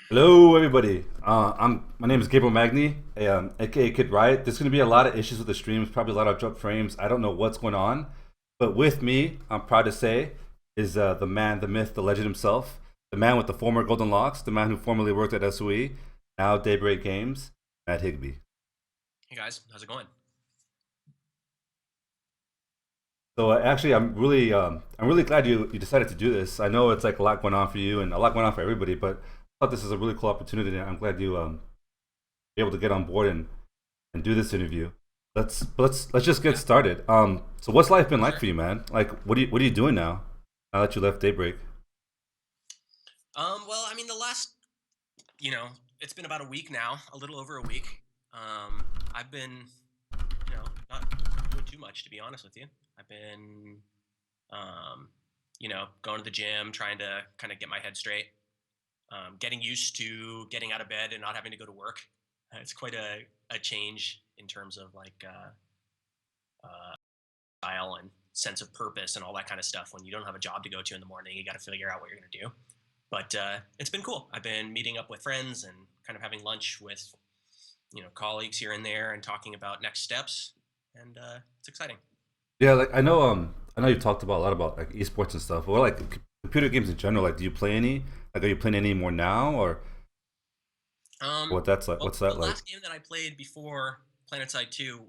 Hello, everybody. My name is Gabriel Magni, aka kidRiot. There's going to be a lot of issues with the streams, probably a lot of drop frames. I don't know what's going on, but with me, I'm proud to say, is the man, the myth, the legend himself, the man with the former golden locks, the man who formerly worked at SOE, now Daybreak Games, Matt Higby. Hey guys, how's it going? So actually, I'm really glad you decided to do this. I know it's like a lot going on for you and a lot going on for everybody, but I thought this is a really cool opportunity, and I'm glad you be able to get on board and do this interview. Let's just get Yeah, started. So what's life been for like sure. for you, man? Like, what are you doing now that you left Daybreak? Well, I mean, you know, it's been about a week now, a little over a week. I've been, not doing too much to be honest with you. I've been, um, going to the gym, trying to kind of get my head straight, getting used to getting out of bed and not having to go to work. It's quite a change in terms of style and sense of purpose and all that kind of stuff. When you don't have a job to go to in the morning, you got to figure out what you're going to do. But it's been cool. I've been meeting up with friends and kind of having lunch with colleagues here and there and talking about next steps, and it's exciting. Yeah, like I know you've talked about a lot about like esports and stuff, or like computer games in general. Like, do you play any? Like, are you playing any more now, or Um, what that's like? well, What's the that like? last game that I played before Planetside 2,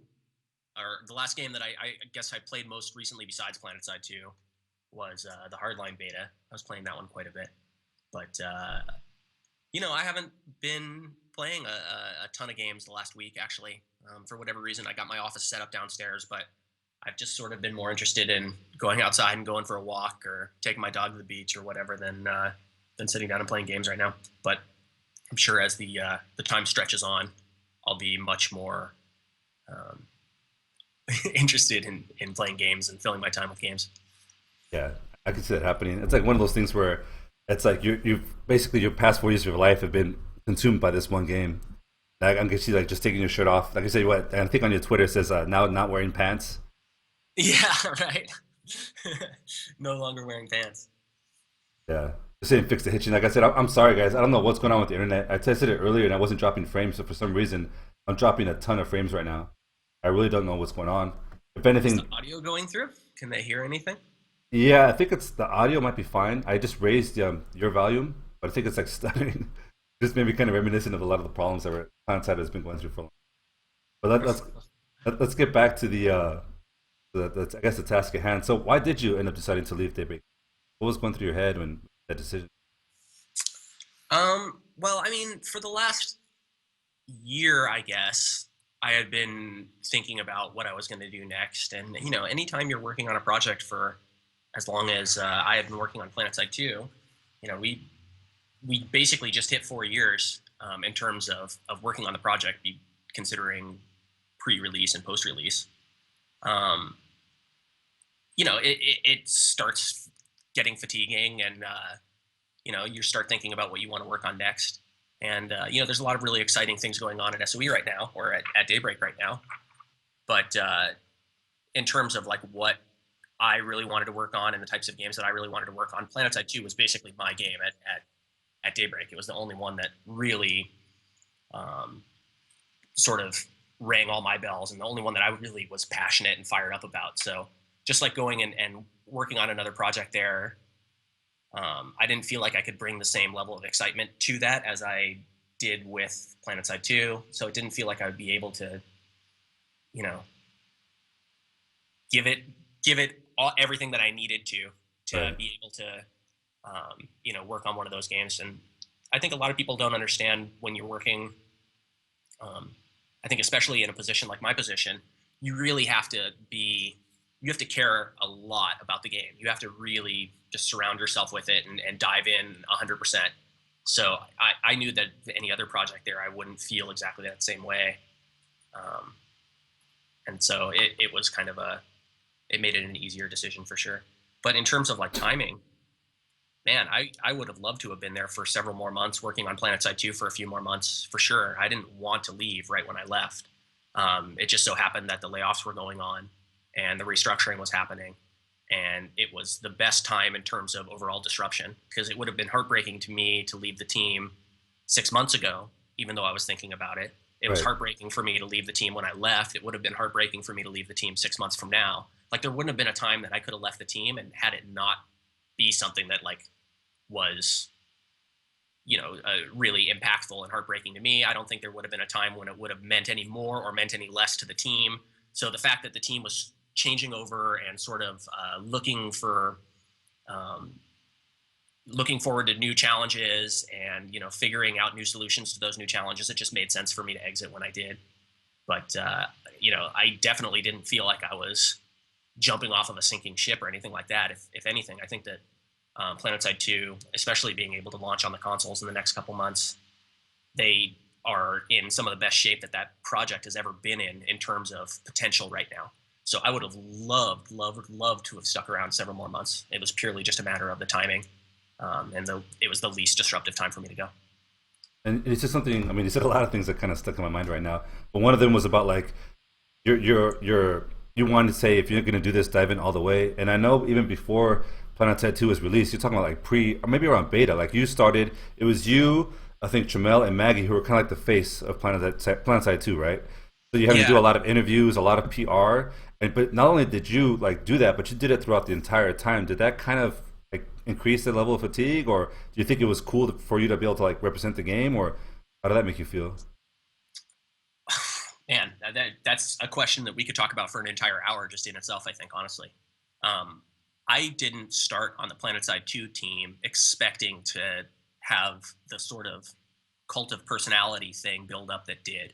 or the last game that I guess I played most recently besides Planetside 2, was the Hardline beta. I was playing that one quite a bit, but I haven't been playing a ton of games the last week, actually. For whatever reason, I got my office set up downstairs, but I've just sort of been more interested in going outside and going for a walk or taking my dog to the beach or whatever than sitting down and playing games right now. But I'm sure as the time stretches on, I'll be much more um, interested in playing games and filling my time with games. Yeah, I can see that happening. It's like one of those things where it's like you've basically your past 4 years of your life have been consumed by this one game. Like, I can see like just taking your shirt off. Like I said, what and I think on your Twitter it says now not wearing pants. Yeah, right. No longer wearing pants. Yeah, just saying fix the hitching. Like I said, I'm sorry guys. I don't know what's going on with the internet. I tested it earlier and I wasn't dropping frames, so for some reason I'm dropping a ton of frames right now. I really don't know what's going on. If Is the anything, audio going through? Can they hear anything? yeah, I think it's the audio might be fine. I just raised your volume, but I think it's like stuttering. Just maybe kind of reminiscent of a lot of the problems that Planetside has been going through for long. But let's get back to the I guess the task at hand. So why did you end up deciding to leave Daybreak? What was going through your head when that decision? Well, I mean, for the last year, I guess, I had been thinking about what I was going to do next. And, anytime you're working on a project for as long as I have been working on PlanetSide 2, we basically just hit 4 years in terms of working on the project, considering pre-release and post-release. Um, it starts getting fatiguing, and you start thinking about what you want to work on next. And there's a lot of really exciting things going on at SOE right now, or at Daybreak right now. But in terms of like what I really wanted to work on and the types of games that I really wanted to work on, PlanetSide 2 was basically my game at Daybreak. It was the only one that really um, sort of rang all my bells, and the only one that I really was passionate and fired up about. So just like going and working on another project there, I didn't feel like I could bring the same level of excitement to that as I did with PlanetSide 2. So it didn't feel like I would be able to, you know, give it everything that I needed to Right. be able to, work on one of those games. And I think a lot of people don't understand when you're working. Um, I think especially in a position like my position, you really have to be you have to care a lot about the game. You have to really just surround yourself with it and dive in 100%. So I knew that any other project there, I wouldn't feel exactly that same way. Um, and so it was kind of it made it an easier decision for sure. But in terms of like timing, man, I would have loved to have been there for several more months, working on PlanetSide 2 for a few more months for sure. I didn't want to leave right when I left. It just so happened that the layoffs were going on and the restructuring was happening. And it was the best time in terms of overall disruption, because it would have been heartbreaking to me to leave the team 6 months ago, even though I was thinking about it. It was Right. heartbreaking for me to leave the team when I left. It would have been heartbreaking for me to leave the team 6 months from now. Like there wouldn't have been a time that I could have left the team and had it not be something that like was really impactful and heartbreaking to me. I don't think there would have been a time when it would have meant any more or meant any less to the team. So the fact that the team was changing over and sort of um, looking forward to new challenges and figuring out new solutions to those new challenges, it just made sense for me to exit when I did. But I definitely didn't feel like I was jumping off of a sinking ship or anything like that. If anything, I think that Planetside 2, especially being able to launch on the consoles in the next couple months, they are in some of the best shape that that project has ever been in terms of potential right now. So I would have loved to have stuck around several more months. It was purely just a matter of the timing, it was the least disruptive time for me to go. And it's just something. I mean, you said a lot of things that kind of stuck in my mind right now. But one of them was about like you wanted to say if you're going to do this, dive in all the way. And I know even before Planetside 2 was released, you're talking about like pre or maybe around beta. Like you started, it was you, I think Tramel and Maggie who were kind of like the face of Planetside 2, right? So you had to do Yeah. a lot of interviews, a lot of PR, and but not only did you like do that, but you did it throughout the entire time. Did that kind of like increase the level of fatigue, or do you think it was cool for you to be able to like represent the game, or how did that make you feel? Man, that's a question that we could talk about for an entire hour just in itself, I think, honestly. Um, I didn't start on the Planetside 2 team expecting to have the sort of cult of personality thing build up that did.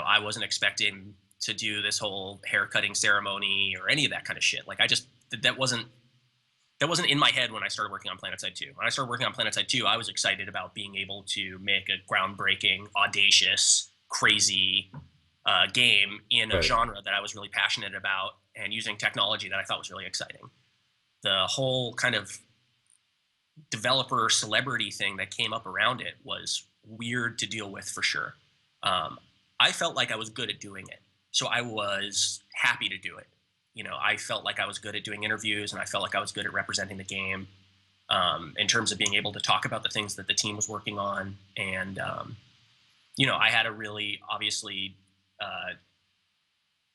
I wasn't expecting to do this whole haircutting ceremony or any of that kind of shit. Like I just that wasn't in my head when I started working on Planetside 2. When I started working on Planetside 2, I was excited about being able to make a groundbreaking, audacious, crazy game in a Right, genre that I was really passionate about and using technology that I thought was really exciting. The whole kind of developer celebrity thing that came up around it was weird to deal with for sure. Um, I felt like I was good at doing it, so I was happy to do it. I felt like I was good at doing interviews, and I felt like I was good at representing the game in terms of being able to talk about the things that the team was working on. And I had a really obviously uh,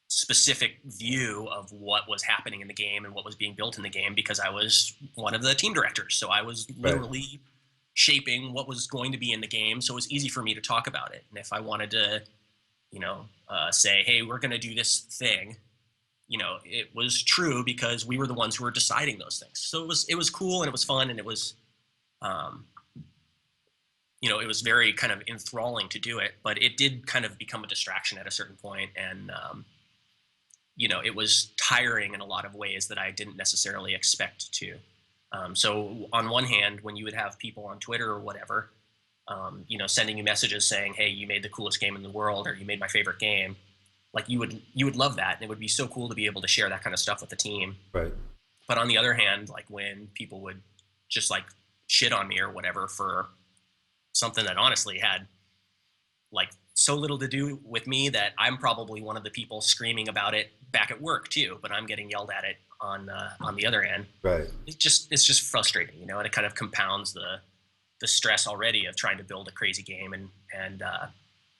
specific view of what was happening in the game and what was being built in the game because I was one of the team directors. So I was right. literally shaping what was going to be in the game. So it was easy for me to talk about it. And if I wanted to, say, hey, we're going to do this thing, it was true because we were the ones who were deciding those things. So it was cool and it was fun and it was, um, it was very kind of enthralling to do it, but it did kind of become a distraction at a certain point, and it was tiring in a lot of ways that I didn't necessarily expect to. So on one hand, when you would have people on Twitter or whatever, sending you messages saying, "Hey, you made the coolest game in the world," or "You made my favorite game," like you would love that, and it would be so cool to be able to share that kind of stuff with the team. Right. But on the other hand, like when people would just like shit on me or whatever for something that honestly had like so little to do with me that I'm probably one of the people screaming about it back at work too, but I'm getting yelled at it on the other end. Right. It's just frustrating, and it kind of compounds the stress already of trying to build a crazy game and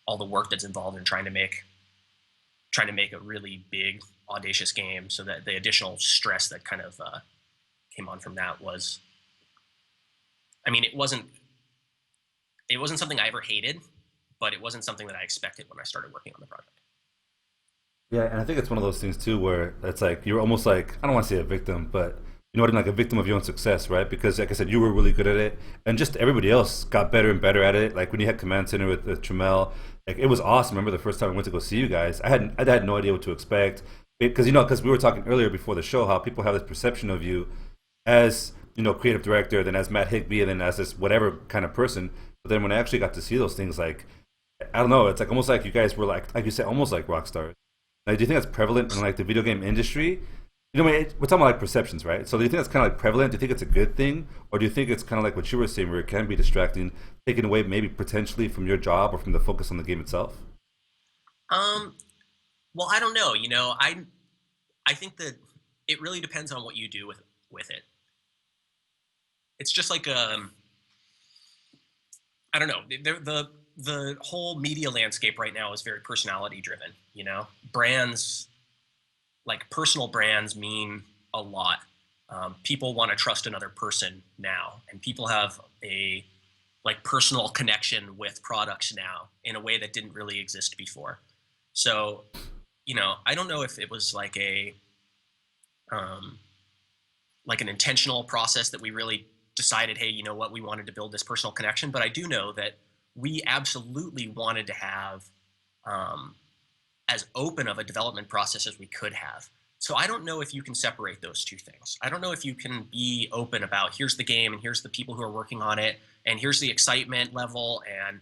all the work that's involved in trying to make a really big audacious game. So that the additional stress that kind of came on from that was, I mean, it wasn't something I ever hated, but it wasn't something that I expected when I started working on the project. Yeah, and I think it's one of those things too where it's like you're almost like I don't want to say a victim, but you know what I mean, like a victim of your own success, right? Because like I said, you were really good at it, and just everybody else got better and better at it. Like when you had Command Center with Tramel, like it was awesome. Remember the first time I went to go see you guys? I had no idea what to expect because because we were talking earlier before the show how people have this perception of you as creative director, then as Matt Higby, and then as this whatever kind of person. But then when I actually got to see those things, like I don't know, it's like almost like you guys were like you said, almost like rock stars. Like, do you think that's prevalent in like the video game industry? We're talking about like perceptions, right? So do you think that's kind of like prevalent? Do you think it's a good thing, or do you think it's kind of like what you were saying, where it can be distracting, taken away maybe potentially from your job or from the focus on the game itself? Um, well, I don't know. I think that it really depends on what you do with, it. It's just like I don't know. The whole media landscape right now is very personality driven. You know, brands, like personal brands, mean a lot. People want to trust another person now, and people have a like personal connection with products now in a way that didn't really exist before. So, you know, I don't know if it was um, like an intentional process that we really decided, hey, you know what, we wanted to build this personal connection. But I do know that we absolutely wanted to have um, as open of a development process as we could have. So I don't know if you can separate those two things. I don't know if you can be open about here's the game and here's the people who are working on it and here's the excitement level and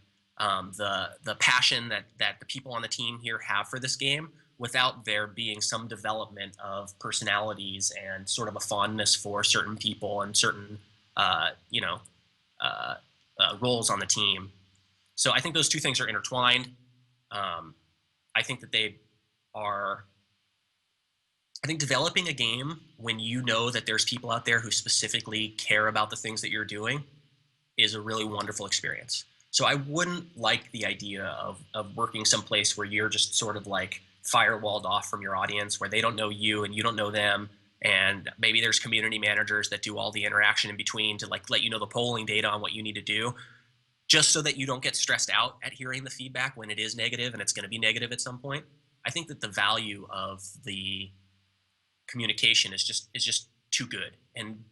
the passion that the people on the team here have for this game without there being some development of personalities and sort of a fondness for certain people and certain you know uh, roles on the team. So I think those two things are intertwined. I think that they are. I think developing a game when you know that there's people out there who specifically care about the things that you're doing is a really wonderful experience. So I wouldn't like the idea of working someplace where you're just sort of like firewalled off from your audience, where they don't know you and you don't know them. And maybe there's community managers that do all the interaction in between to like let you know the polling data on what you need to do, just so that you don't get stressed out at hearing the feedback when it is negative and it's going to be negative at some point. I think that the value of the communication is just too good. And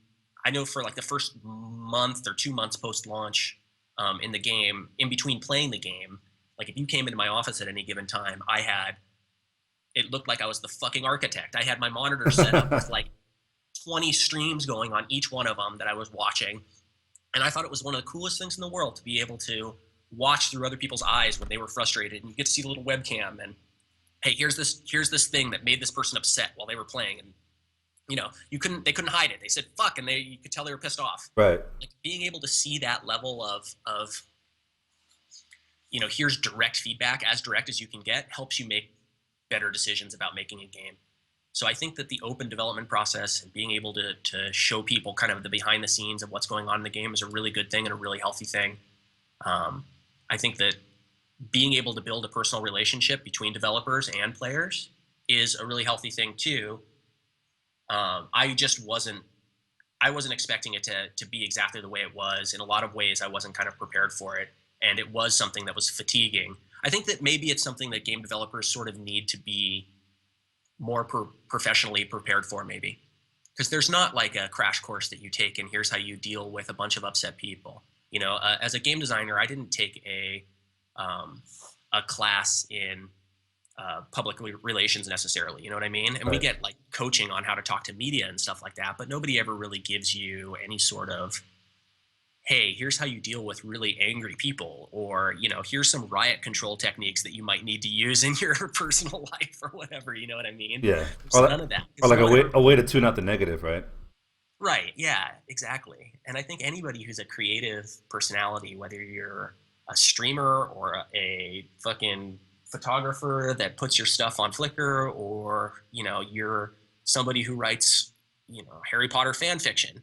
I know for like the first month or 2 months post launch in the game, in between playing the game, like if you came into my office at any given time, it looked like I was the fucking architect. I had my monitor set up with like 20 streams going on each one of them that I was watching. And I thought it was one of the coolest things in the world to be able to watch through other people's eyes when they were frustrated, and you get to see the little webcam and, hey, here's this thing that made this person upset while they were playing. And, you know, they couldn't hide it. They said, fuck. And you could tell they were pissed off. Right. Like being able to see that level of, you know, here's direct feedback, as direct as you can get, helps you make better decisions about making a game. So I think that the open development process and being able to show people kind of the behind the scenes of what's going on in the game is a really good thing and a really healthy thing. I think that being able to build a personal relationship between developers and players is a really healthy thing too. I wasn't expecting it to be exactly the way it was. In a lot of ways, I wasn't kind of prepared for it. And it was something that was fatiguing. I think that maybe it's something that game developers sort of need to be more professionally prepared for, maybe. Because there's not like a crash course that you take and here's how you deal with a bunch of upset people. You know, as a game designer, I didn't take a class in public relations necessarily, you know what I mean? And Right. we get like coaching on how to talk to media and stuff like that, but nobody ever really gives you any sort of, hey, here's how you deal with really angry people, or, you know, here's some riot control techniques that you might need to use in your personal life or whatever, you know what I mean? Yeah. There's none of that. Or like No one ever. a way to tune out the negative, right? Right, yeah, exactly. And I think anybody who's a creative personality, whether you're a streamer or a fucking photographer that puts your stuff on Flickr, or, you know, you're somebody who writes, you know, Harry Potter fan fiction,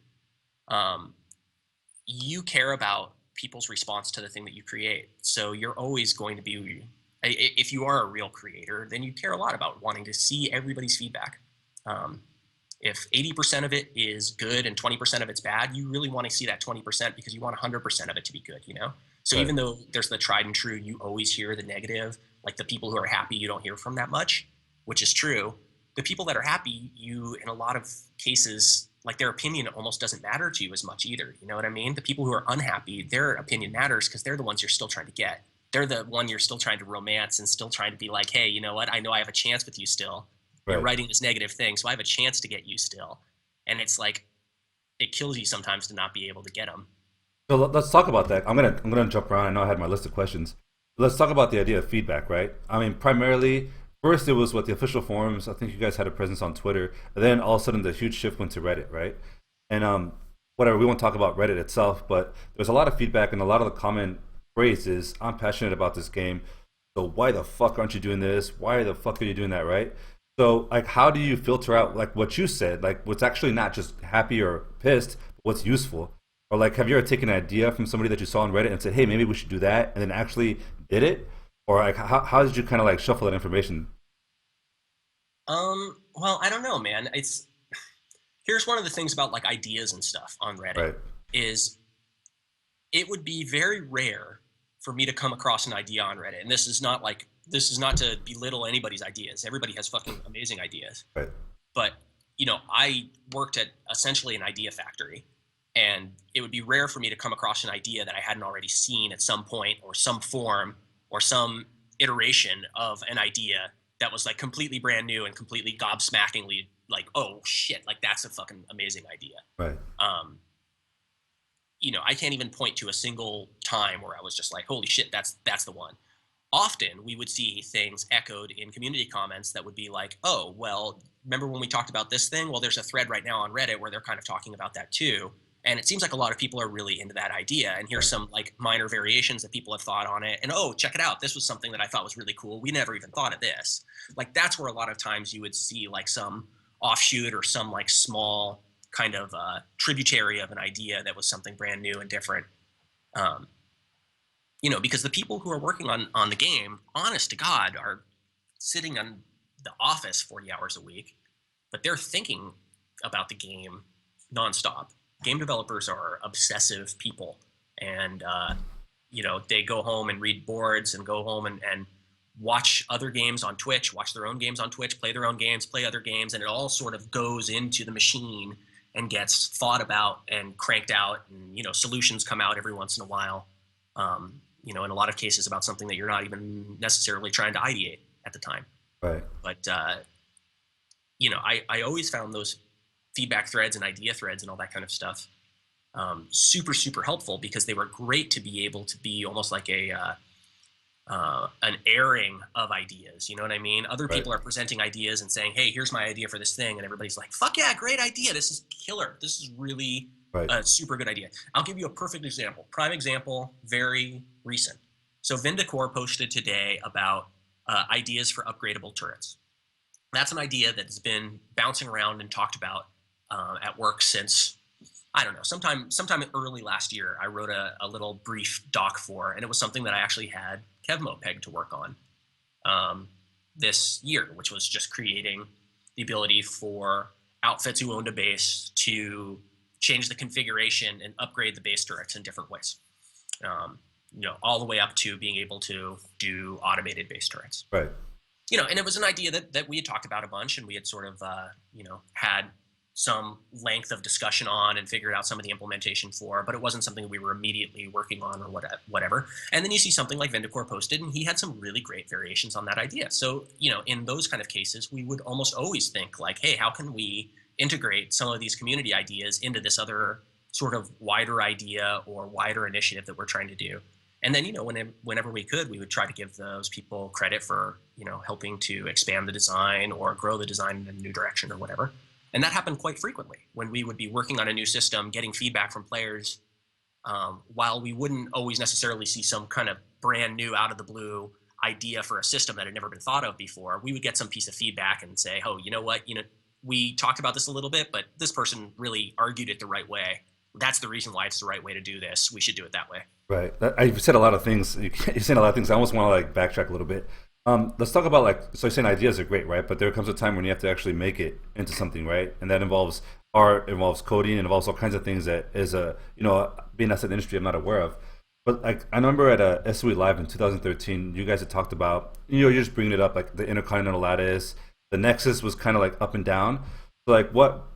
you care about people's response to the thing that you create. So you're always going to be, if you are a real creator, then you care a lot about wanting to see everybody's feedback. If 80% of it is good and 20% of it's bad, you really want to see that 20% because you want 100% of it to be good, you know? So Right. even though there's the tried and true, you always hear the negative, like the people who are happy, you don't hear from that much, which is true. The people that are happy, you, in a lot of cases, like their opinion almost doesn't matter to you as much either. You know what I mean? The people who are unhappy, their opinion matters because they're the ones you're still trying to get. They're the one you're still trying to romance and still trying to be like, hey, you know what? I know I have a chance with you still. You're Right. writing this negative thing, so I have a chance to get you still. And it's like, it kills you sometimes to not be able to get them. So let's talk about that. I'm gonna jump around. I know I had my list of questions. Let's talk about the idea of feedback, right? I mean, primarily, first it was what the official forums. I think you guys had a presence on Twitter, and then all of a sudden the huge shift went to Reddit, right? And whatever, we won't talk about Reddit itself, but there's a lot of feedback, and a lot of the common phrase is, "I'm passionate about this game, so why the fuck aren't you doing this? Why the fuck are you doing that?" Right? So, like, how do you filter out like what you said, like what's actually not just happy or pissed, but what's useful? Or like, have you ever taken an idea from somebody that you saw on Reddit and said, "Hey, maybe we should do that," and then actually did it? Or like, how did you kind of like shuffle that information? Well, I don't know, man. It's Here's one of the things about like ideas and stuff on Reddit Right. is it would be very rare for me to come across an idea on Reddit. And this is not to belittle anybody's ideas. Everybody has fucking amazing ideas. Right. But, I worked at essentially an idea factory, and it would be rare for me to come across an idea that I hadn't already seen at some point or some form or some iteration of an idea that was like completely brand new and completely gobsmackingly like, oh shit, like that's a fucking amazing idea. Right. Um, I can't even point to a single time where I was just like, holy shit, that's the one. Often we would see things echoed in community comments that would be like, oh, well, remember when we talked about this thing? Well, there's a thread right now on Reddit where they're kind of talking about that too. And it seems like a lot of people are really into that idea. And here's some like minor variations that people have thought on it. And oh, check it out. This was something that I thought was really cool. We never even thought of this. Like that's where a lot of times you would see like some offshoot or some like small kind of tributary of an idea that was something brand new and different. Um, because the people who are working on the game, honest to God, are sitting in the office 40 hours a week, but they're thinking about the game nonstop. Game developers are obsessive people, and they go home and read boards and go home and watch other games on Twitch, watch their own games on Twitch, play their own games, play other games, and it all sort of goes into the machine and gets thought about and cranked out, and solutions come out every once in a while. In a lot of cases about something that you're not even necessarily trying to ideate at the time. Right. But, I always found those feedback threads and idea threads and all that kind of stuff super, super helpful because they were great to be able to be almost like an airing of ideas. You know what I mean? Other Right. people are presenting ideas and saying, hey, here's my idea for this thing. And everybody's like, fuck yeah, great idea. This is killer. This is really Right. a super good idea. I'll give you a perfect example. Prime example, very recent. So Vindicor posted today about ideas for upgradable turrets. That's an idea that's been bouncing around and talked about at work since, I don't know, sometime early last year. I wrote a little brief doc for, and it was something that I actually had Kevmo pegged to work on this year, which was just creating the ability for outfits who owned a base to change the configuration and upgrade the base turrets in different ways. All the way up to being able to do automated base turrets. Right. And it was an idea that we had talked about a bunch, and we had sort of, had some length of discussion on and figured out some of the implementation for, but it wasn't something we were immediately working on or whatever. And then you see something like Vindicor posted, and he had some really great variations on that idea. So, in those kind of cases, we would almost always think like, hey, how can we integrate some of these community ideas into this other sort of wider idea or wider initiative that we're trying to do? And then, whenever we could, we would try to give those people credit for, helping to expand the design or grow the design in a new direction or whatever. And that happened quite frequently when we would be working on a new system, getting feedback from players, while we wouldn't always necessarily see some kind of brand new out of the blue idea for a system that had never been thought of before. We would get some piece of feedback and say, oh, you know what, we talked about this a little bit, but this person really argued it the right way. That's the reason why it's the right way to do this. We should do it that way. Right. You've said a lot of things. You've said a lot of things. I almost want to like backtrack a little bit. Let's talk about so you're saying ideas are great, right? But there comes a time when you have to actually make it into something, right? And that involves art, involves coding, and involves all kinds of things that is being outside the industry I'm not aware of. But like I remember at SOE Live in 2013, you guys had talked about you're just bringing it up like the intercontinental lattice, the Nexus was kind of like up and down. So like what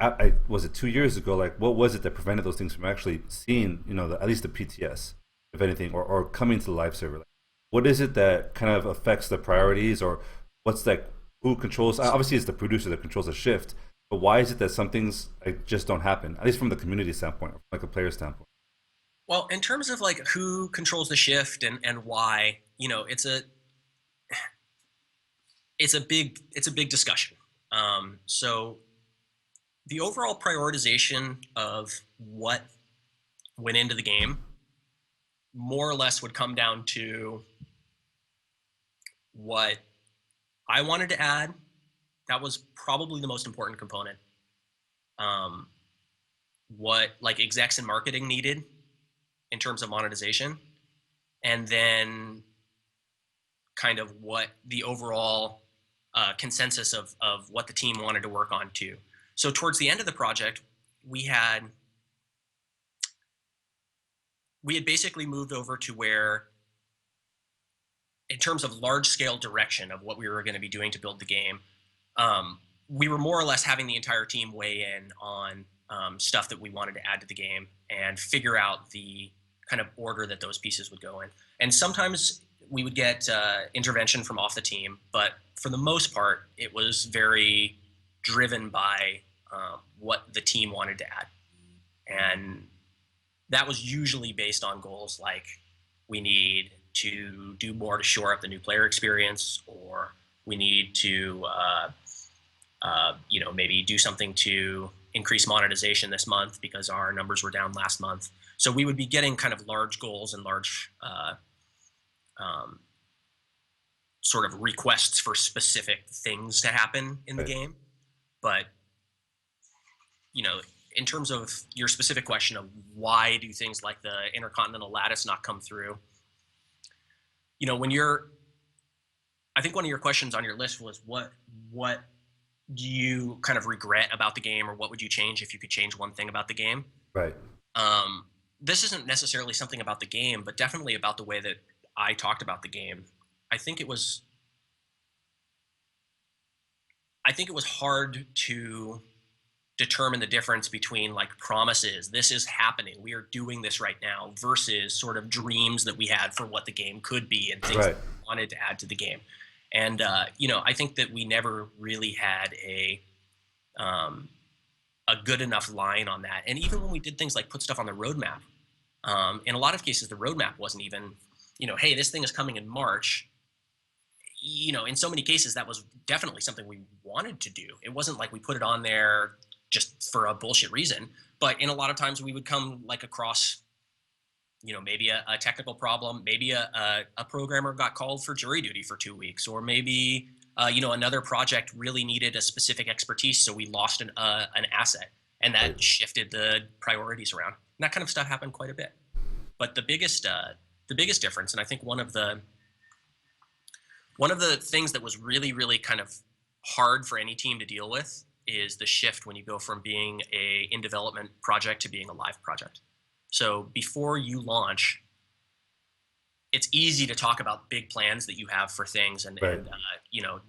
was it 2 years ago? Like what was it that prevented those things from actually seeing at least the PTS, if anything, or coming to the live server? Like, what is it that kind of affects the priorities, or what's like who controls? Obviously, it's the producer that controls the shift. But why is it that some things like just don't happen? At least from the community standpoint, or like a player standpoint. Well, in terms of like who controls the shift and why, it's a big discussion. So the overall prioritization of what went into the game more or less would come down to what I wanted to add. That was probably the most important component. what like execs and marketing needed in terms of monetization, and then kind of what the overall consensus of what the team wanted to work on too. So towards the end of the project, we had basically moved over to where, in terms of large scale direction of what we were going to be doing to build the game, we were more or less having the entire team weigh in on stuff that we wanted to add to the game and figure out the kind of order that those pieces would go in. And sometimes we would get intervention from off the team, but for the most part, it was very driven by what the team wanted to add. And that was usually based on goals like, we need to do more to shore up the new player experience, or we need to maybe do something to increase monetization this month because our numbers were down last month. So we would be getting kind of large goals and large sort of requests for specific things to happen in the game. But, in terms of your specific question of why do things like the Intercontinental Lattice not come through, I think one of your questions on your list was what do you kind of regret about the game, or what would you change if you could change one thing about the game? Right. This isn't necessarily something about the game, but definitely about the way that I talked about the game. I think it was hard to determine the difference between like promises, this is happening, we are doing this right now, versus sort of dreams that we had for what the game could be and things that we wanted to add to the game. And I think that we never really had a good enough line on that. And even when we did things like put stuff on the roadmap, in a lot of cases the roadmap wasn't even, hey, this thing is coming in March. In so many cases that was definitely something we wanted to do. It wasn't like we put it on there just for a bullshit reason. But in a lot of times we would come like across, maybe a technical problem, maybe a programmer got called for jury duty for 2 weeks, or maybe another project really needed a specific expertise, so we lost an asset, and that shifted the priorities around. And that kind of stuff happened quite a bit. But the biggest difference, and I think one of the things that was really, really kind of hard for any team to deal with, is the shift when you go from being a in development project to being a live project. So before you launch, it's easy to talk about big plans that you have for things and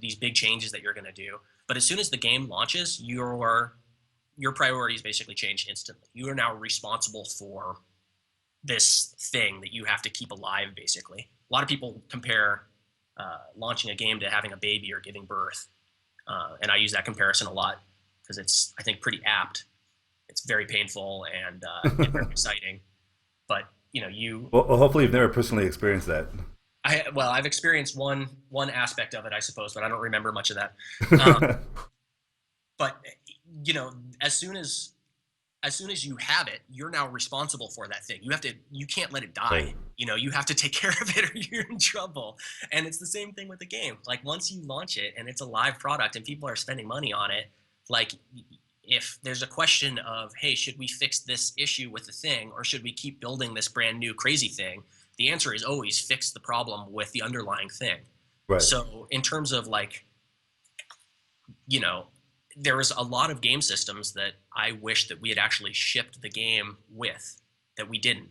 these big changes that you're going to do. But as soon as the game launches, your priorities basically change instantly. You are now responsible for this thing that you have to keep alive, basically. A lot of people compare launching a game to having a baby or giving birth. And I use that comparison a lot because it's, I think, pretty apt. It's very painful and very exciting. But, Well, hopefully you've never personally experienced that. I've experienced one aspect of it, I suppose, but I don't remember much of that. But, as soon as you have it, you're now responsible for that thing. You can't let it die. Right. You have to take care of it or you're in trouble. And it's the same thing with the game. Like, once you launch it and it's a live product and people are spending money on it, like, if there's a question of, hey, should we fix this issue with the thing, or should we keep building this brand new crazy thing? The answer is always fix the problem with the underlying thing. Right. So in terms of like, there was a lot of game systems that I wish that we had actually shipped the game with that we didn't.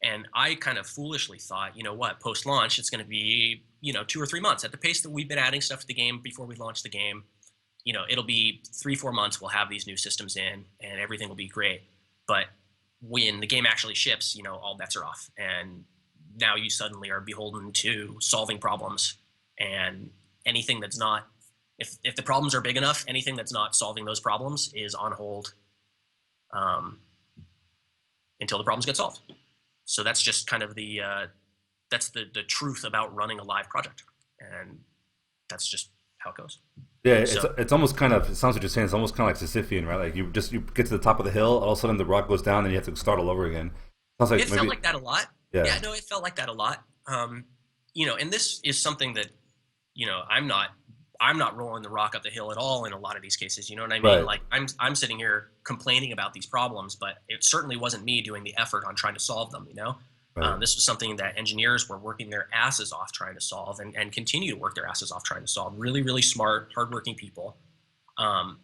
And I kind of foolishly thought, post-launch, it's going to be, 2 or 3 months. At the pace that we've been adding stuff to the game before we launch the game, it'll be 3-4 months, we'll have these new systems in and everything will be great. But when the game actually ships, all bets are off. And now you suddenly are beholden to solving problems, and anything that's not, if the problems are big enough, anything that's not solving those problems is on hold until the problems get solved. So that's just kind of that's the truth about running a live project. And that's just how it goes. Yeah, it's almost kind of, it sounds like you're saying, it's almost kind of like Sisyphean, right? Like you get to the top of the hill, all of a sudden the rock goes down and you have to start all over again. Sounds like it felt like that a lot. Yeah, no, it felt like that a lot. And this is something that, I'm not I'm not rolling the rock up the hill at all in a lot of these cases. You know what I mean? Right. Like I'm sitting here complaining about these problems, but it certainly wasn't me doing the effort on trying to solve them. You know, Right. this was something that engineers were working their asses off trying to solve, and continue to work their asses off trying to solve. Really, really smart, hardworking people. Um,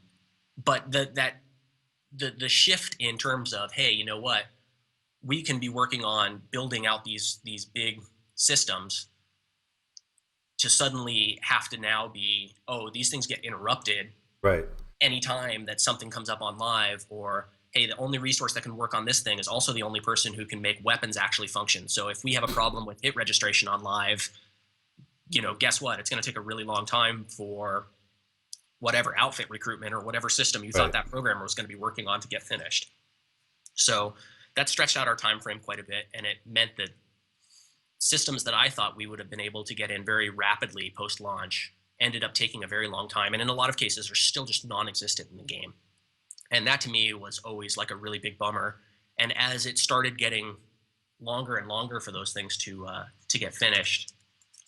but the shift in terms of, hey, you know what, we can be working on building out these big systems, to suddenly have to now be, oh, these things get interrupted Right. anytime that something comes up on live, or hey, the only resource that can work on this thing is also the only person who can make weapons actually function. So if we have a problem with hit registration on live, you know, guess what? It's going to take a really long time for whatever outfit recruitment or whatever system you thought Right. that programmer was going to be working on to get finished. So that stretched out our time frame quite a bit, and it meant that systems that I thought we would have been able to get in very rapidly post-launch ended up taking a very long time, and in a lot of cases are still just non-existent in the game. And that to me was always like a really big bummer. And as it started getting longer and longer for those things to get finished,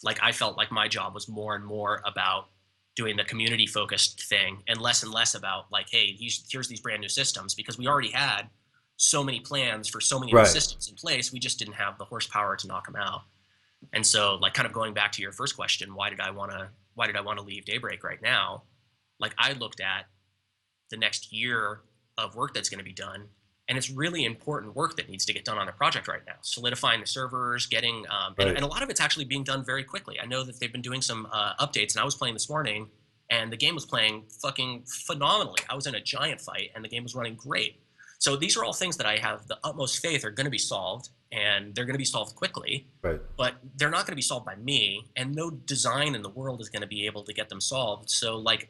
like I felt like my job was more and more about doing the community focused thing and less about like, hey, here's these brand new systems, because we already had so many plans for so many of the Right. systems in place. We just didn't have the horsepower to knock them out. And so, like, kind of going back to your first question, why did I want to leave Daybreak right now? Like, I looked at the next year of work that's going to be done, and it's really important work that needs to get done on a project right now. Solidifying the servers, getting Right. and a lot of it's actually being done very quickly. I know that they've been doing some updates, and I was playing this morning, and the game was playing fucking phenomenally. I was in a giant fight, and the game was running great. So these are all things that I have the utmost faith are going to be solved, and they're going to be solved quickly. Right. But they're not going to be solved by me, and no design in the world is going to be able to get them solved. So, like,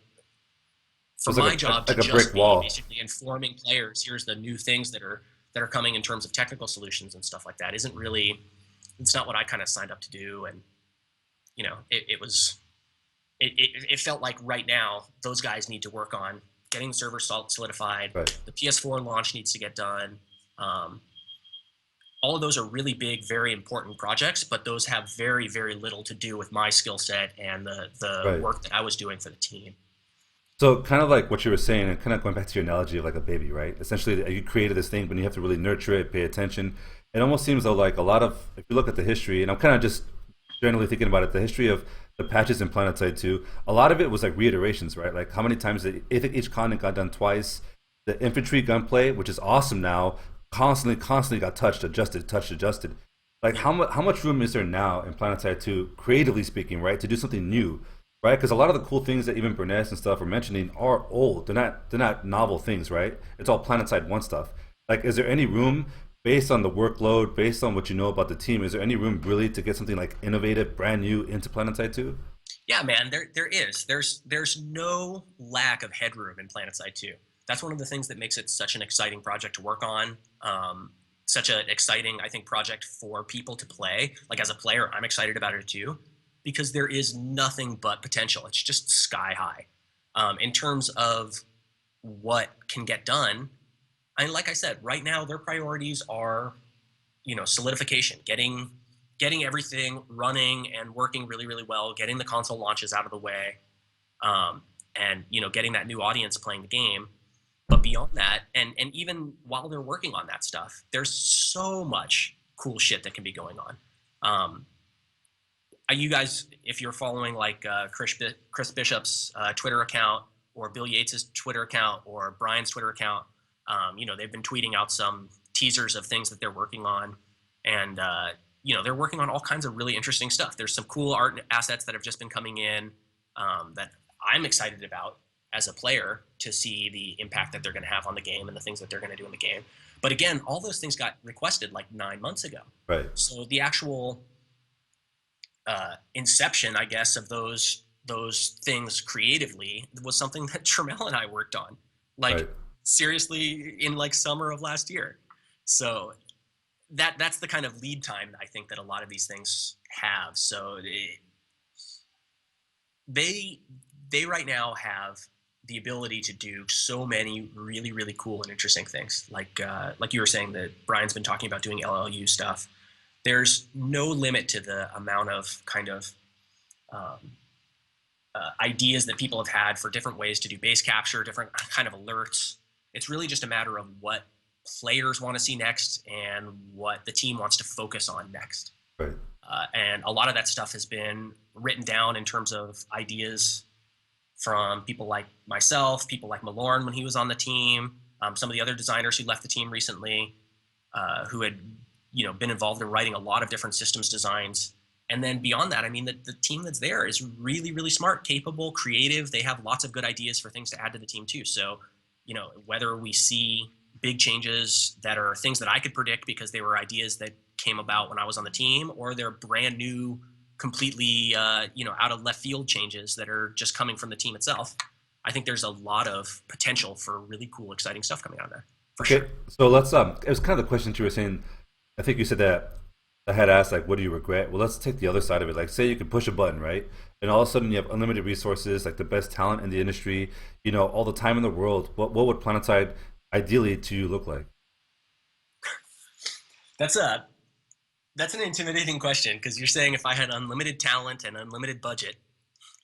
for It's my job to like a just brick be wall. basically informing players, here's the new things that are coming in terms of technical solutions and stuff like that, isn't really, it's not what I kind of signed up to do. And you know, it felt like right now those guys need to work on getting the server solidified. Right. The PS4 launch needs to get done. All of those are really big, very important projects, but those have very, very little to do with my skill set and the Right. work that I was doing for the team. So kind of like what you were saying, and kind of going back to your analogy of like a baby, right? Essentially, you created this thing, but you have to really nurture it, pay attention. It almost seems though like a lot of, if you look at the history, and I'm kind of just generally thinking about it, the history of the patches in Planetside 2, a lot of it was like reiterations, right? Like how many times I think each continent got done twice. The infantry gunplay, which is awesome now, constantly got touched, adjusted. Like Yeah. how much room is there now in Planetside 2, creatively speaking, right, to do something new, right? Because a lot of the cool things that even Burness and stuff are mentioning are old. They're not novel things, right? It's all Planetside 1 stuff. Like, is there any room based on the workload, based on what you know about the team? Is there any room really to get something like innovative, brand new into Planetside 2? Yeah, man, there is. There's no lack of headroom in PlanetSide 2. That's one of the things that makes it such an exciting project to work on. Such an exciting, I think, project for people to play. Like as a player, I'm excited about it too, because there is nothing but potential. It's just sky high in terms of what can get done. And like I said, right now their priorities are, you know, solidification, getting everything running and working really, really well, getting the console launches out of the way, and you know, getting that new audience playing the game. But beyond that, and even while they're working on that stuff, there's so much cool shit that can be going on. You guys, if you're following like Chris Bishop's Twitter account, or Bill Yates's Twitter account, or Brian's Twitter account, you know, they've been tweeting out some teasers of things that they're working on, and you know, they're working on all kinds of really interesting stuff. There's some cool art assets that have just been coming in that I'm excited about as a player, to see the impact that they're going to have on the game and the things that they're going to do in the game. But again, all those things got requested like 9 months ago. Right. So the actual inception, I guess, of those things creatively was something that Trammell and I worked on, like Right. seriously, in like summer of last year. So that's the kind of lead time I think that a lot of these things have. So they right now have the ability to do so many really, really cool and interesting things. Like you were saying that Brian's been talking about doing LLU stuff. There's no limit to the amount of kind of ideas that people have had for different ways to do base capture, different kind of alerts. It's really just a matter of what players want to see next and what the team wants to focus on next. Right. And a lot of that stuff has been written down in terms of ideas from people like myself, people like Malorn when he was on the team, some of the other designers who left the team recently, who had been involved in writing a lot of different systems designs. And then beyond that, I mean, the team that's there is really, really smart, capable, creative. They have lots of good ideas for things to add to the team too. So, whether we see big changes that are things that I could predict because they were ideas that came about when I was on the team, or they're brand new, completely, out of left field changes that are just coming from the team itself, I think there's a lot of potential for really cool, exciting stuff coming out of there. For Okay, sure. so let's it was kind of the question you were saying. I think you said that I had asked like, what do you regret? Well, let's take the other side of it. Like, say you can push a button, right? And all of a sudden you have unlimited resources, like the best talent in the industry, all the time in the world. What would Planetside ideally to you look like? That's a that's an intimidating question because you're saying if I had unlimited talent and unlimited budget,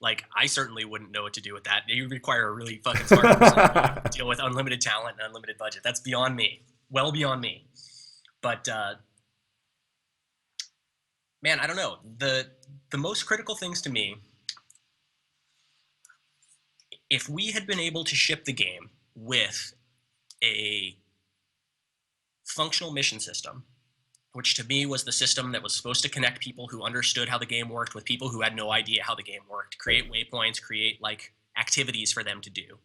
like I certainly wouldn't know what to do with that. You require a really fucking smart person to deal with unlimited talent and unlimited budget. That's beyond me, well beyond me. But man, I don't know. The most critical things to me, if we had been able to ship the game with a functional mission system, which to me was the system that was supposed to connect people who understood how the game worked with people who had no idea how the game worked, create waypoints, create like activities for them to do.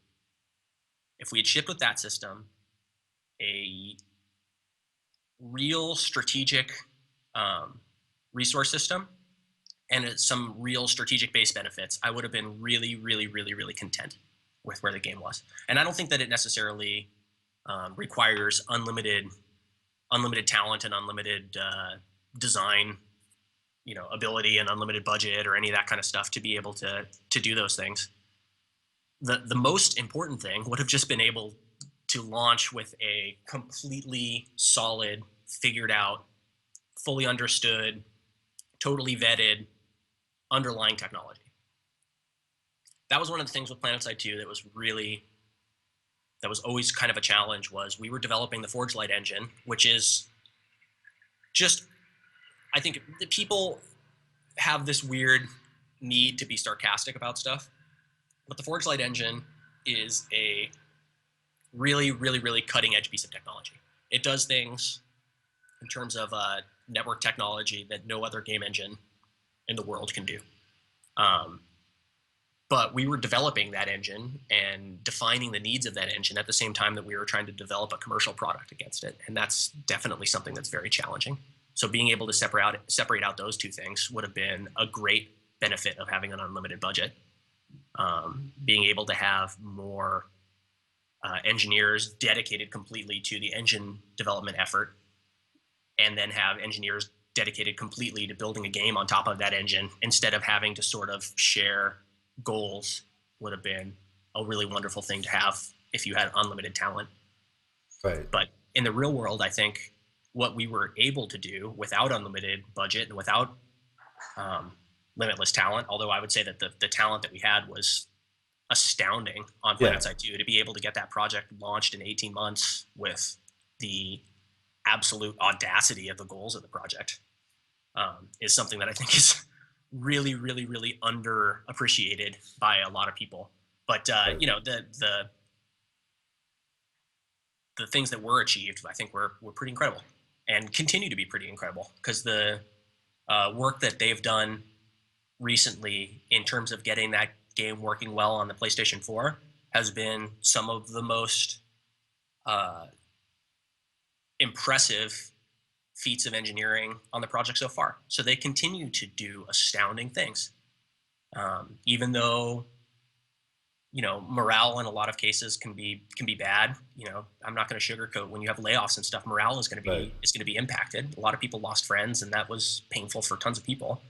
If we had shipped with that system, a real strategic resource system and some real strategic base benefits, I would have been really, really, really, really content with where the game was. And I don't think that it necessarily requires unlimited talent and unlimited design, ability and unlimited budget or any of that kind of stuff to be able to do those things. The most important thing would have just been able to launch with a completely solid, figured out, fully understood, totally vetted underlying technology. That was one of the things with Planetside 2 that was always kind of a challenge. Was we were developing the Forge Light engine, which is just, I think the people have this weird need to be sarcastic about stuff, but the Forge Light engine is a really, really, really cutting edge piece of technology. It does things in terms of network technology that no other game engine in the world can do. But we were developing that engine and defining the needs of that engine at the same time that we were trying to develop a commercial product against it. And that's definitely something that's very challenging. So being able to separate out those two things would have been a great benefit of having an unlimited budget. Being able to have more engineers dedicated completely to the engine development effort, and then have engineers dedicated completely to building a game on top of that engine instead of having to sort of share goals, would have been a really wonderful thing to have if you had unlimited talent. Right. But in the real world, I think what we were able to do without unlimited budget and without limitless talent, although I would say that the talent that we had was astounding on Yeah. Planetside 2, to be able to get that project launched in 18 months with the absolute audacity of the goals of the project is something that I think is really, really, really underappreciated by a lot of people. But Right. The things that were achieved, I think were pretty incredible and continue to be pretty incredible, because the work that they've done recently in terms of getting that game working well on the PlayStation 4 has been some of the most impressive feats of engineering on the project so far. So they continue to do astounding things, even though morale in a lot of cases can be bad. I'm not going to sugarcoat, when you have layoffs and stuff, morale is going to Right. be impacted. A lot of people lost friends, and that was painful for tons of people.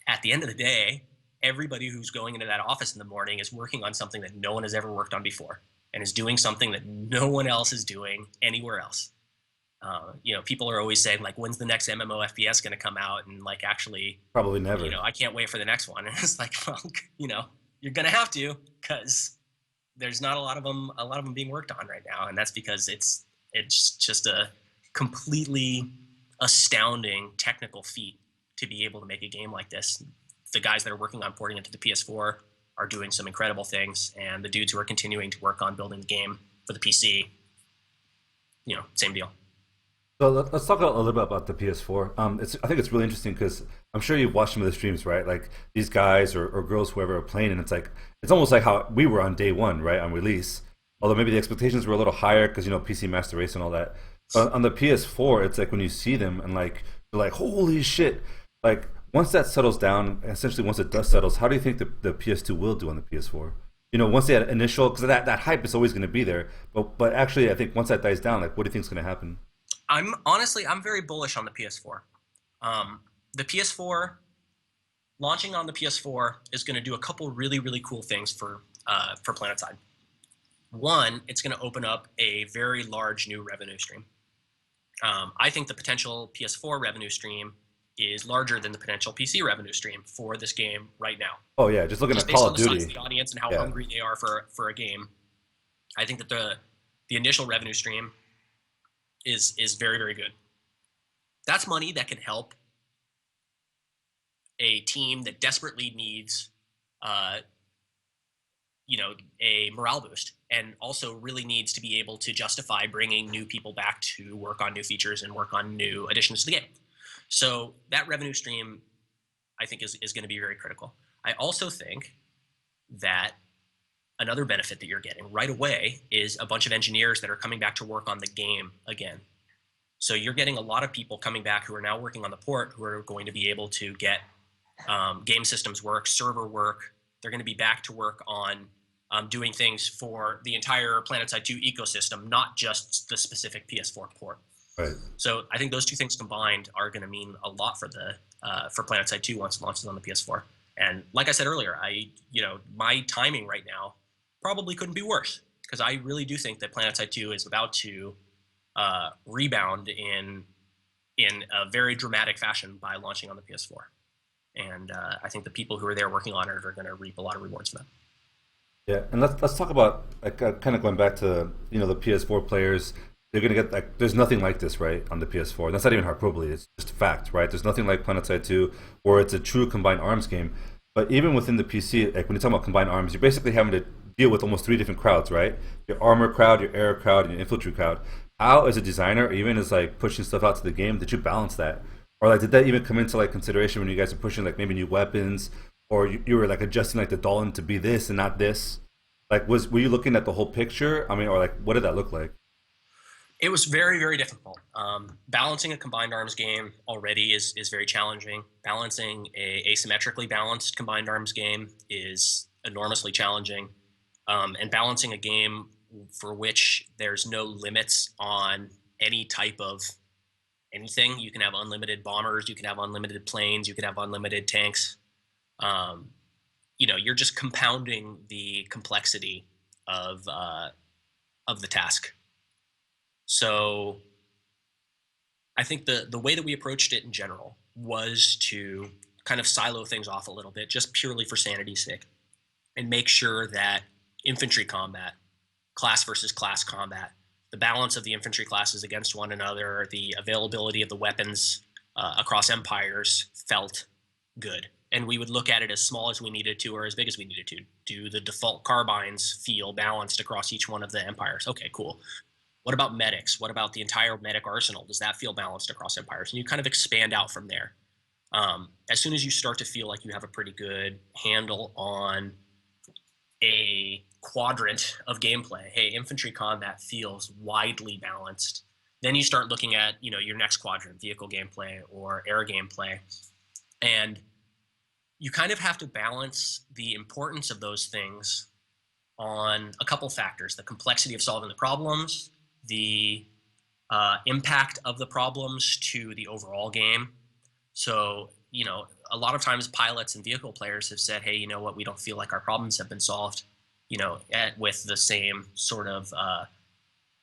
At the end of the day, everybody who's going into that office in the morning is working on something that no one has ever worked on before, and is doing something that no one else is doing anywhere else. People are always saying like, when's the next MMO FPS going to come out? And like, actually, Probably never. I can't wait for the next one. And it's like, well, you're going to have to, because there's not a lot of them being worked on right now. And that's because it's just a completely astounding technical feat to be able to make a game like this. The guys that are working on porting it to the PS4 are doing some incredible things, and the dudes who are continuing to work on building the game for the PC, same deal. So let's talk a little bit about the PS4. I think it's really interesting because I'm sure you've watched some of the streams, right? Like these guys or girls, whoever are playing, and it's almost like how we were on day one, right, on release. Although maybe the expectations were a little higher because PC Master Race and all that. But on the PS4, it's like when you see them and like you're like, holy shit! Like once that settles down, essentially once the dust settles, how do you think the PS2 will do on the PS4? Once they had initial, because that hype is always going to be there. But actually, I think once that dies down, like what do you think is going to happen? I'm very bullish on the PS4. The PS4 launching on the PS4 is going to do a couple really, really cool things for Planetside. One, it's going to open up a very large new revenue stream. I think the potential PS4 revenue stream is larger than the potential PC revenue stream for this game right now. Oh yeah, just looking Just at based Call on of the size of Duty. the audience and how Yeah. hungry they are for a game, I think that the initial revenue stream is very, very good. That's money that can help a team that desperately needs a morale boost, and also really needs to be able to justify bringing new people back to work on new features and work on new additions to the game. So that revenue stream, I think, is going to be very critical. I also think that another benefit that you're getting right away is a bunch of engineers that are coming back to work on the game again. So you're getting a lot of people coming back who are now working on the port, who are going to be able to get game systems work, server work. They're going to be back to work on doing things for the entire Planetside 2 ecosystem, not just the specific PS4 port. Right. So I think those two things combined are going to mean a lot for Planetside 2 once it launches on the PS4. And like I said earlier, my timing right now probably couldn't be worse, because I really do think that Planetside 2 is about to rebound in a very dramatic fashion by launching on the PS4. And I think the people who are there working on it are going to reap a lot of rewards for that. Yeah, and let's talk about like kind of going back to the PS4 players. They're gonna get like there's nothing like this, right, on the PS4. That's not even hyperbole. It's just fact, right? There's nothing like Planetside 2, or it's a true combined arms game. But even within the PC, like when you talk about combined arms, you're basically having to deal with almost three different crowds, right? Your armor crowd, your air crowd, and your infantry crowd. How, as a designer, or even as like pushing stuff out to the game, did you balance that? Or like did that even come into like consideration when you guys are pushing like maybe new weapons, or you were like adjusting like the Dolan to be this and not this? Like were you looking at the whole picture? I mean, or like what did that look like? It was very, very difficult. Balancing a combined arms game already is very challenging. Balancing a asymmetrically balanced combined arms game is enormously challenging. And balancing a game for which there's no limits on any type of anything. You can have unlimited bombers, you can have unlimited planes, you can have unlimited tanks. You're just compounding the complexity of the task. So I think the way that we approached it in general was to kind of silo things off a little bit, just purely for sanity's sake, and make sure that infantry combat, class versus class combat, the balance of the infantry classes against one another, the availability of the weapons across empires felt good. And we would look at it as small as we needed to, or as big as we needed to. Do the default carbines feel balanced across each one of the empires? Okay, cool. What about medics? What about the entire medic arsenal? Does that feel balanced across empires? And you kind of expand out from there. As soon as you start to feel like you have a pretty good handle on a quadrant of gameplay, hey, infantry combat feels widely balanced, then you start looking at your next quadrant, vehicle gameplay or air gameplay, and you kind of have to balance the importance of those things on a couple factors: the complexity of solving the problems, the impact of the problems to the overall game. So, a lot of times pilots and vehicle players have said, hey, you know what, we don't feel like our problems have been solved, with the same sort of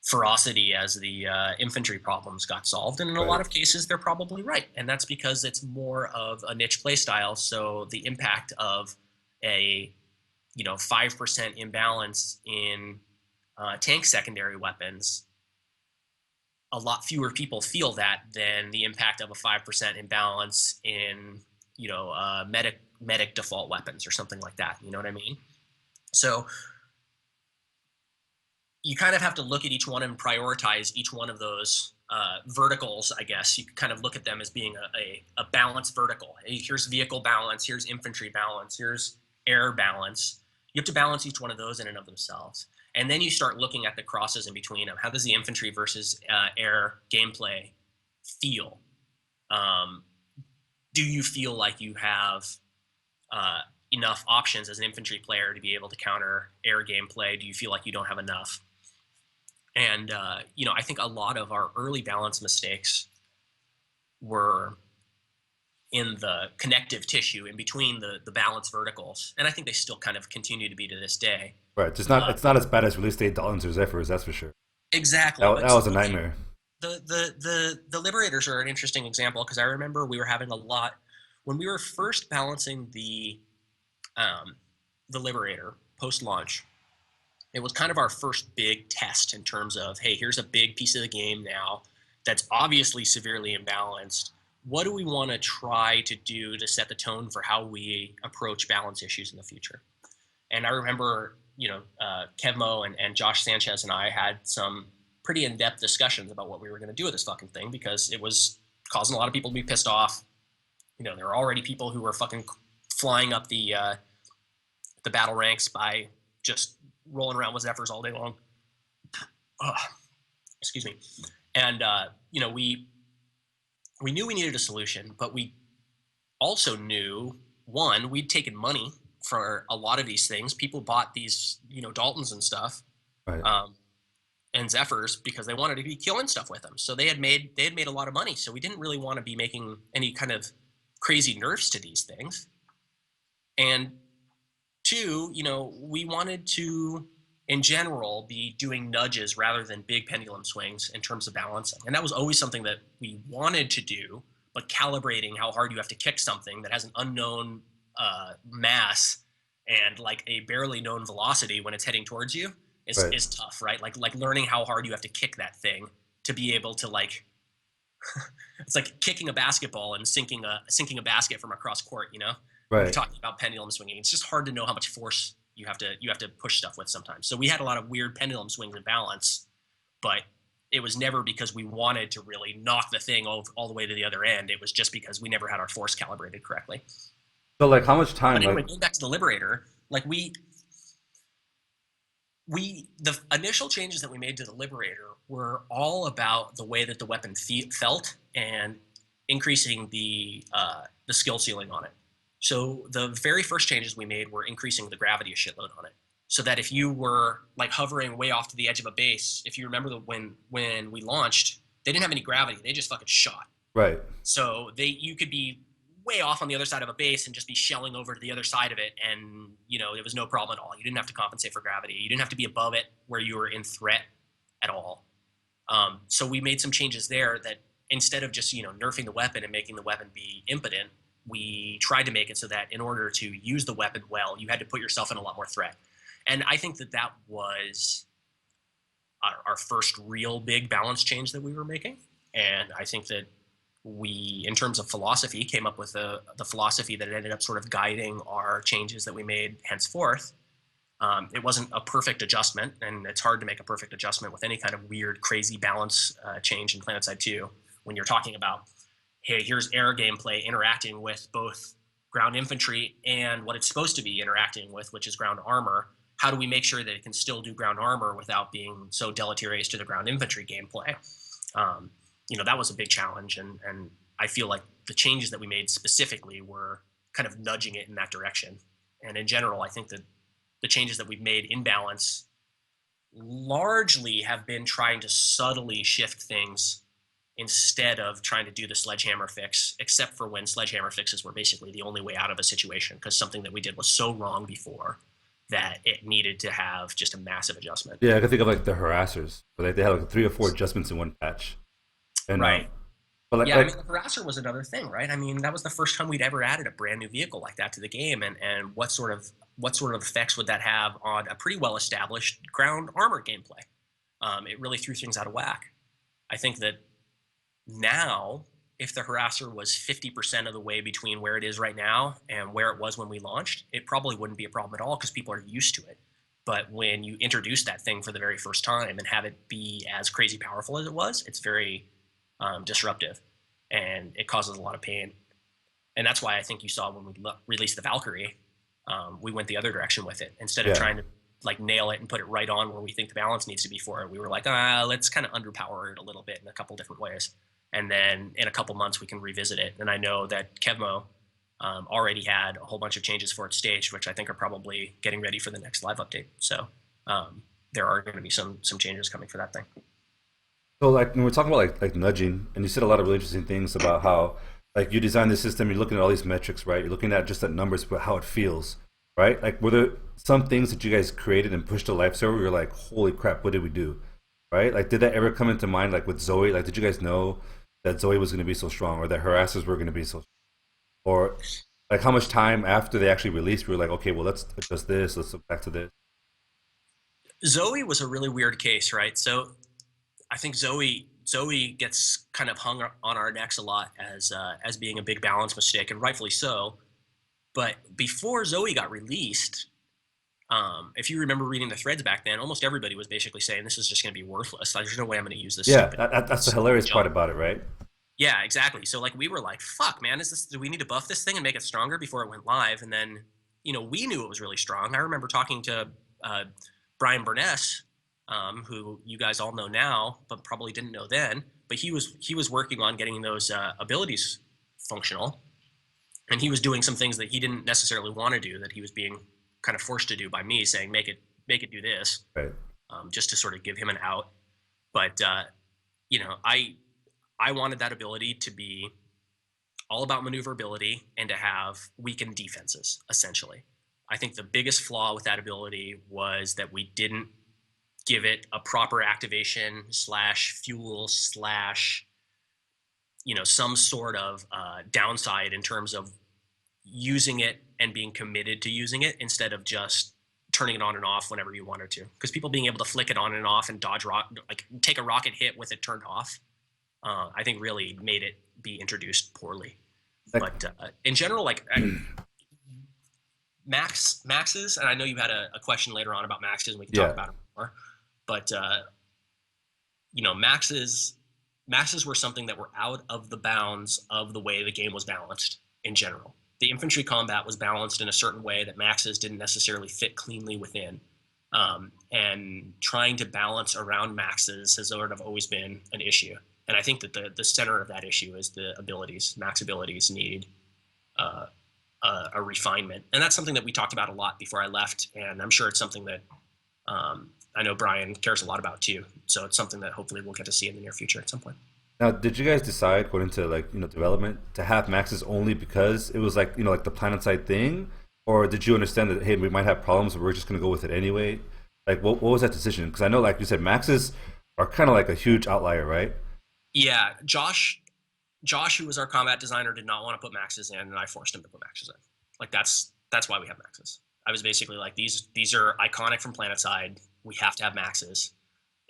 ferocity as the infantry problems got solved. And in a lot of cases, they're probably right. And that's because it's more of a niche playstyle. So the impact of a 5% imbalance in tank secondary weapons, a lot fewer people feel that than the impact of a 5% imbalance in medic default weapons or something like that. You know what I mean? So you kind of have to look at each one and prioritize each one of those verticals, I guess. You kind of look at them as being a balanced vertical. Hey, here's vehicle balance, here's infantry balance, here's air balance. You have to balance each one of those in and of themselves. And then you start looking at the crosses in between them. How does the infantry versus air gameplay feel? Do you feel like you have enough options as an infantry player to be able to counter air gameplay? Do you feel like you don't have enough? And, I think a lot of our early balance mistakes were in the connective tissue in between the balance verticals. And I think they still kind of continue to be to this day. Right. It's not as bad as release date Daltons or Zephyrs, that's for sure. Exactly. That was a nightmare. The Liberators are an interesting example because I remember we were having a lot when we were first balancing the Liberator post-launch. It was kind of our first big test in terms of, hey, here's a big piece of the game now that's obviously severely imbalanced. What do we want to try to do to set the tone for how we approach balance issues in the future? And I remember, Kevmo and Josh Sanchez and I had some pretty in-depth discussions about what we were going to do with this fucking thing because it was causing a lot of people to be pissed off. There were already people who were fucking flying up the battle ranks by just rolling around with Zephyrs all day long. Excuse me. And, we knew we needed a solution, but we also knew, one, we'd taken money for a lot of these things. People bought these, Daltons and stuff, right. And Zephyrs because they wanted to be killing stuff with them. So they had made a lot of money. So we didn't really want to be making any kind of crazy nerfs to these things. And two, we wanted to, in general, be doing nudges rather than big pendulum swings in terms of balancing. And that was always something that we wanted to do, but calibrating how hard you have to kick something that has an unknown mass and like a barely known velocity when it's heading towards you is tough, right? Like learning how hard you have to kick that thing to be able to it's like kicking a basketball and sinking a basket from across court, Right. When you're talking about pendulum swinging, it's just hard to know how much force you have to push stuff with sometimes. So we had a lot of weird pendulum swings and balance, but it was never because we wanted to really knock the thing all the way to the other end. It was just because we never had our force calibrated correctly. So how much time? But anyway, going back to the Liberator, the initial changes that we made to the Liberator were all about the way that the weapon felt and increasing the skill ceiling on it. So the very first changes we made were increasing the gravity a shitload on it. So that if you were hovering way off to the edge of a base, if you remember when we launched, they didn't have any gravity. They just fucking shot. Right. So you could be way off on the other side of a base and just be shelling over to the other side of it. And, it was no problem at all. You didn't have to compensate for gravity. You didn't have to be above it where you were in threat at all. So we made some changes there that instead of just, nerfing the weapon and making the weapon be impotent, we tried to make it so that in order to use the weapon well, you had to put yourself in a lot more threat. And I think that was our first real big balance change that we were making. And I think that we, in terms of philosophy, came up with the philosophy that ended up sort of guiding our changes that we made henceforth. It wasn't a perfect adjustment, and it's hard to make a perfect adjustment with any kind of weird, crazy balance change in Planetside 2 when you're talking about, hey, here's air gameplay interacting with both ground infantry and what it's supposed to be interacting with, which is ground armor. How do we make sure that it can still do ground armor without being so deleterious to the ground infantry gameplay? That was a big challenge, and I feel like the changes that we made specifically were kind of nudging it in that direction. And in general, I think that the changes that we've made in balance largely have been trying to subtly shift things instead of trying to do the sledgehammer fix, except for when sledgehammer fixes were basically the only way out of a situation because something that we did was so wrong before that it needed to have just a massive adjustment. Yeah, I can think of like the harassers, but like they had like 3 or 4 adjustments in one patch, and Right. but Yeah, I mean, like the harasser was another thing, right? I mean, that was the first time we'd ever added a brand new vehicle like that to the game, and what sort of effects would that have on a pretty well established ground armor gameplay? It really threw things out of whack. I think that now, if the harasser was 50% of the way between where it is right now and where it was when we launched, it probably wouldn't be a problem at all because people are used to it. But when you introduce that thing for the very first time and have it be as crazy powerful as it was, it's very disruptive, and it causes a lot of pain. And that's why I think you saw when we released the Valkyrie, we went the other direction with it. Instead of yeah, trying to like nail it and put it right on where we think the balance needs to be for it, we were like, let's kind of underpower it a little bit in a couple different ways. And then in a couple months, we can revisit it. And I know that Kevmo already had a whole bunch of changes for its stage, which I think are probably getting ready for the next live update. So there are going to be some changes coming for that thing. so like when we're talking about like nudging, and you said a lot of really interesting things about how like you design the system, you're looking at all these metrics, right? You're looking at just at numbers, but how it feels, right? Like were there some things that you guys created and pushed to live server? You're like, holy crap, what did we do, right? Like did that ever come into mind? Like with Zoe, like did you guys know that Zoe was going to be so strong, or that harassers were going to be so, or like how much time after they actually released, we were like, okay, well let's adjust this, let's go back to this. Zoe was a really weird case, right? So I think Zoe gets kind of hung on our necks a lot as being a big balance mistake, and rightfully so. But before Zoe got released, if you remember reading the threads back then, almost everybody was basically saying this is just going to be worthless. Like, there's no way I'm going to use this Yeah, stupid. that's the hilarious part about it, right? Yeah, exactly. So like we were like, fuck, man, do we need to buff this thing and make it stronger before it went live? And then, we knew it was really strong. I remember talking to uh, Brian Burness, who you guys all know now, but probably didn't know then. But he was working on getting those abilities functional, and he was doing some things that he didn't necessarily want to do, that he was being kind of forced to do by me, saying make it do this, Right. just to sort of give him an out. But I wanted that ability to be all about maneuverability and to have weakened defenses, essentially. I think the biggest flaw with that ability was that we didn't give it a proper activation slash fuel slash, some sort of downside in terms of using it and being committed to using it instead of just turning it on and off whenever you wanted to. Because people being able to flick it on and off and dodge like take a rocket hit with it turned off, I think really made it be introduced poorly. Like, But in general, like maxes, and I know you had a question later on about maxes, and we can talk yeah, about it more. But maxes were something that were out of the bounds of the way the game was balanced in general. The infantry combat was balanced in a certain way that maxes didn't necessarily fit cleanly within. And trying to balance around maxes has sort of always been an issue. And I think that the center of that issue is the abilities. Max abilities need a refinement. And that's something that we talked about a lot before I left. And I'm sure it's something that I know Brian cares a lot about too. So it's something that hopefully we'll get to see in the near future at some point. now, did you guys decide going into like development to have maxes only because it was like like the Planetside thing, or did you understand that hey we might have problems, but we're just going to go with it anyway? Like what was that decision? Because I know like you said maxes are kind of like a huge outlier, right? Yeah, Josh, who was our combat designer, did not want to put maxes in, and I forced him to put maxes in. Like that's why we have maxes. I was basically like, these are iconic from Planetside. We have to have maxes.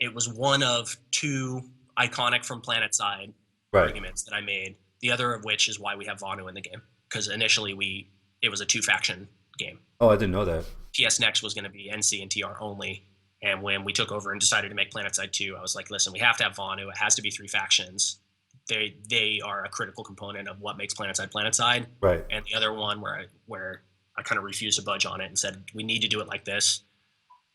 It was one of two iconic from Planetside Right. arguments that I made. The other of which is why we have Vanu in the game, because initially it was a 2-faction game. Oh, I didn't know that. PS Next was going to be NC and TR only. And when we took over and decided to make Planetside 2, I was like, listen, we have to have Vanu. It has to be 3 factions. They are a critical component of what makes Planetside Planetside. Right. And the other one where I kind of refused to budge on it and said, we need to do it like this.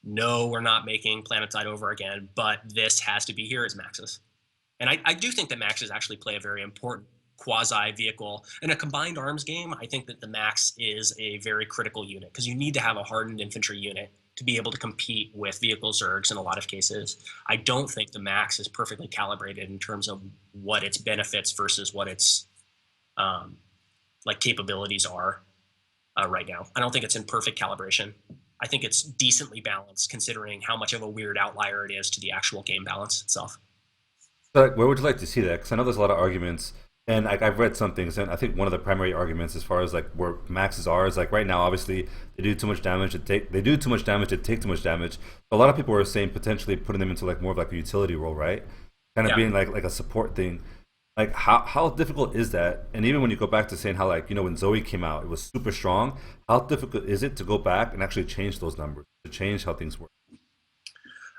No, we're not making Planetside over again, but this has to be here as maxes. And I do think that maxes actually play a very important quasi vehicle in a combined arms game. I think that the max is a very critical unit because you need to have a hardened infantry unit to be able to compete with vehicle zergs in a lot of cases. I don't think the max is perfectly calibrated in terms of what its benefits versus what its capabilities are right now. I don't think it's in perfect calibration. I think it's decently balanced considering how much of a weird outlier it is to the actual game balance itself. So, like, where would you like to see that? Because I know there's a lot of arguments, and like I've read some things, and I think one of the primary arguments, as far as like where maxes are, is like right now, obviously they do too much damage to take. They do too much damage to take too much damage. A lot of people are saying potentially putting them into like more of like a utility role, right? Kind of Yeah. being like a support thing. Like how difficult is that? And even when you go back to saying how like when Zoe came out, it was super strong. How difficult is it to go back and actually change those numbers, to change how things work?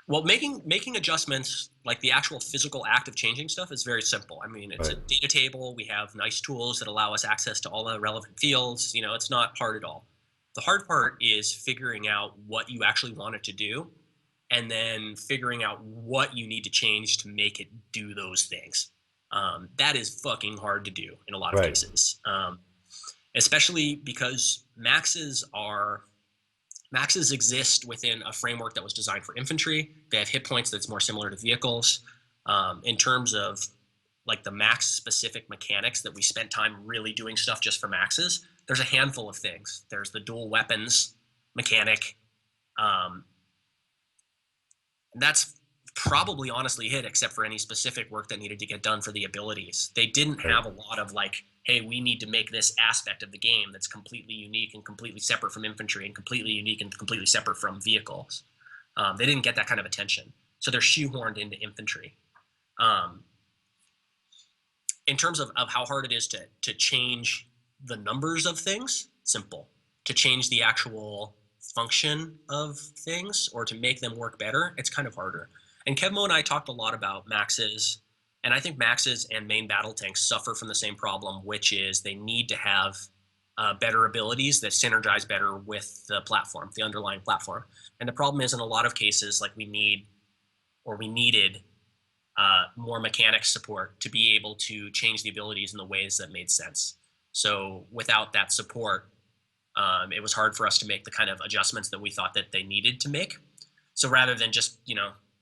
Well, making adjustments, like the actual physical act of changing stuff, is very simple. I mean, it's a Right, data table. We have nice tools that allow us access to all the relevant fields. It's not hard at all. The hard part is figuring out what you actually want it to do, and then figuring out what you need to change to make it do those things. That is fucking hard to do in a lot of right, cases, especially because maxes exist within a framework that was designed for infantry. They have hit points that's more similar to vehicles. In terms of like the max specific mechanics that we spent time really doing stuff just for maxes, there's a handful of things. There's the dual weapons mechanic. And that's probably honestly hit, except for any specific work that needed to get done for the abilities. They didn't right, have a lot of like, hey, we need to make this aspect of the game that's completely unique and completely separate from infantry and completely unique and completely separate from vehicles. They didn't get that kind of attention. So they're shoehorned into infantry. Um, in terms of how hard it is to change the numbers of things, simple. To change the actual function of things or to make them work better, it's kind of harder. And Kevmo and I talked a lot about maxes, and I think maxes and main battle tanks suffer from the same problem, which is they need to have better abilities that synergize better with the platform, the underlying platform. And the problem is, in a lot of cases, like we needed more mechanics support to be able to change the abilities in the ways that made sense. So without that support, it was hard for us to make the kind of adjustments that we thought that they needed to make. So rather than just,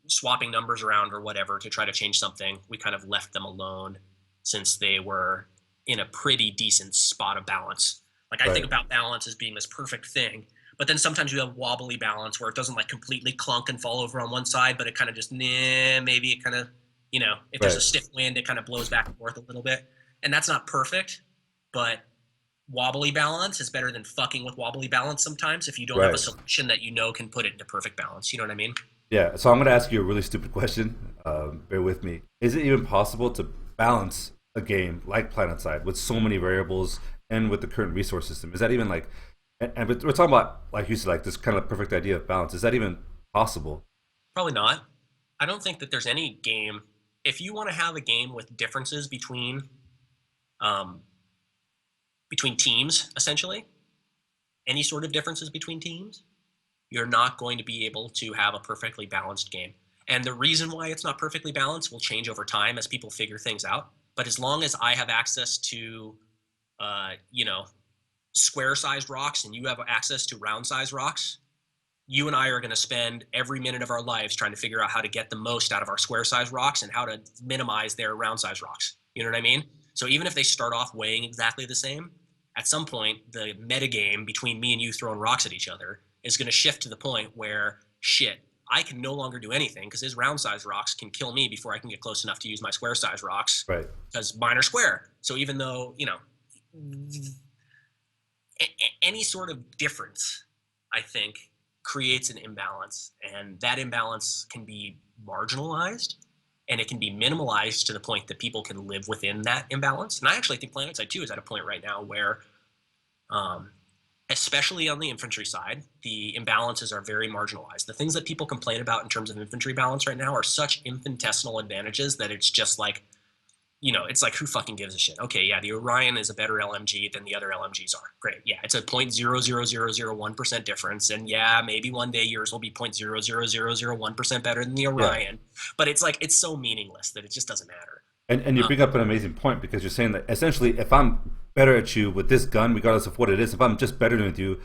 swapping numbers around or whatever to try to change something, we kind of left them alone since they were in a pretty decent spot of balance. Like I think right, about balance as being this perfect thing, but then sometimes you have wobbly balance where it doesn't like completely clunk and fall over on one side, but it kind of just, maybe it kind of, if there's a right. stiff wind, it kind of blows back and forth a little bit. And that's not perfect, but wobbly balance is better than fucking with wobbly balance sometimes if you don't have a Right. solution that can put it into perfect balance. You know what I mean? Yeah, so I'm going to ask you a really stupid question. Bear with me. Is it even possible to balance a game like Planetside with so many variables and with the current resource system? Is that even like, and we're talking about, like you said, like this kind of perfect idea of balance. Is that even possible? Probably not. I don't think that there's any game. If you want to have a game with differences um, between teams, essentially, any sort of differences between teams, you're not going to be able to have a perfectly balanced game. And the reason why it's not perfectly balanced will change over time as people figure things out. But as long as I have access to, uh, you know, square-sized rocks and you have access to round-sized rocks, you and I are going to spend every minute of our lives trying to figure out how to get the most out of our square-sized rocks and how to minimize their round-sized rocks. You know what I mean? So even if they start off weighing exactly the same, at some point, the metagame between me and you throwing rocks at each other is going to shift to the point where, shit, I can no longer do anything because his round-sized rocks can kill me before I can get close enough to use my square-sized rocks Right. because mine are square. So even though, any sort of difference, I think, creates an imbalance, and that imbalance can be marginalized and it can be minimalized to the point that people can live within that imbalance. And I actually think Planetside 2 is at a point right now where, especially on the infantry side, the imbalances are very marginalized. The things that people complain about in terms of infantry balance right now are such infinitesimal advantages that it's just like, it's like, who fucking gives a shit? Okay, yeah, the Orion is a better LMG than the other LMGs are. Great. Yeah, it's a 0.00001% difference. And yeah, maybe one day yours will be 0.00001% better than the Yeah. Orion. But it's like, it's so meaningless that it just doesn't matter. And you Um, bring up an amazing point because you're saying that essentially, if I'm better at you with this gun, regardless of what it is, if I'm just better than you,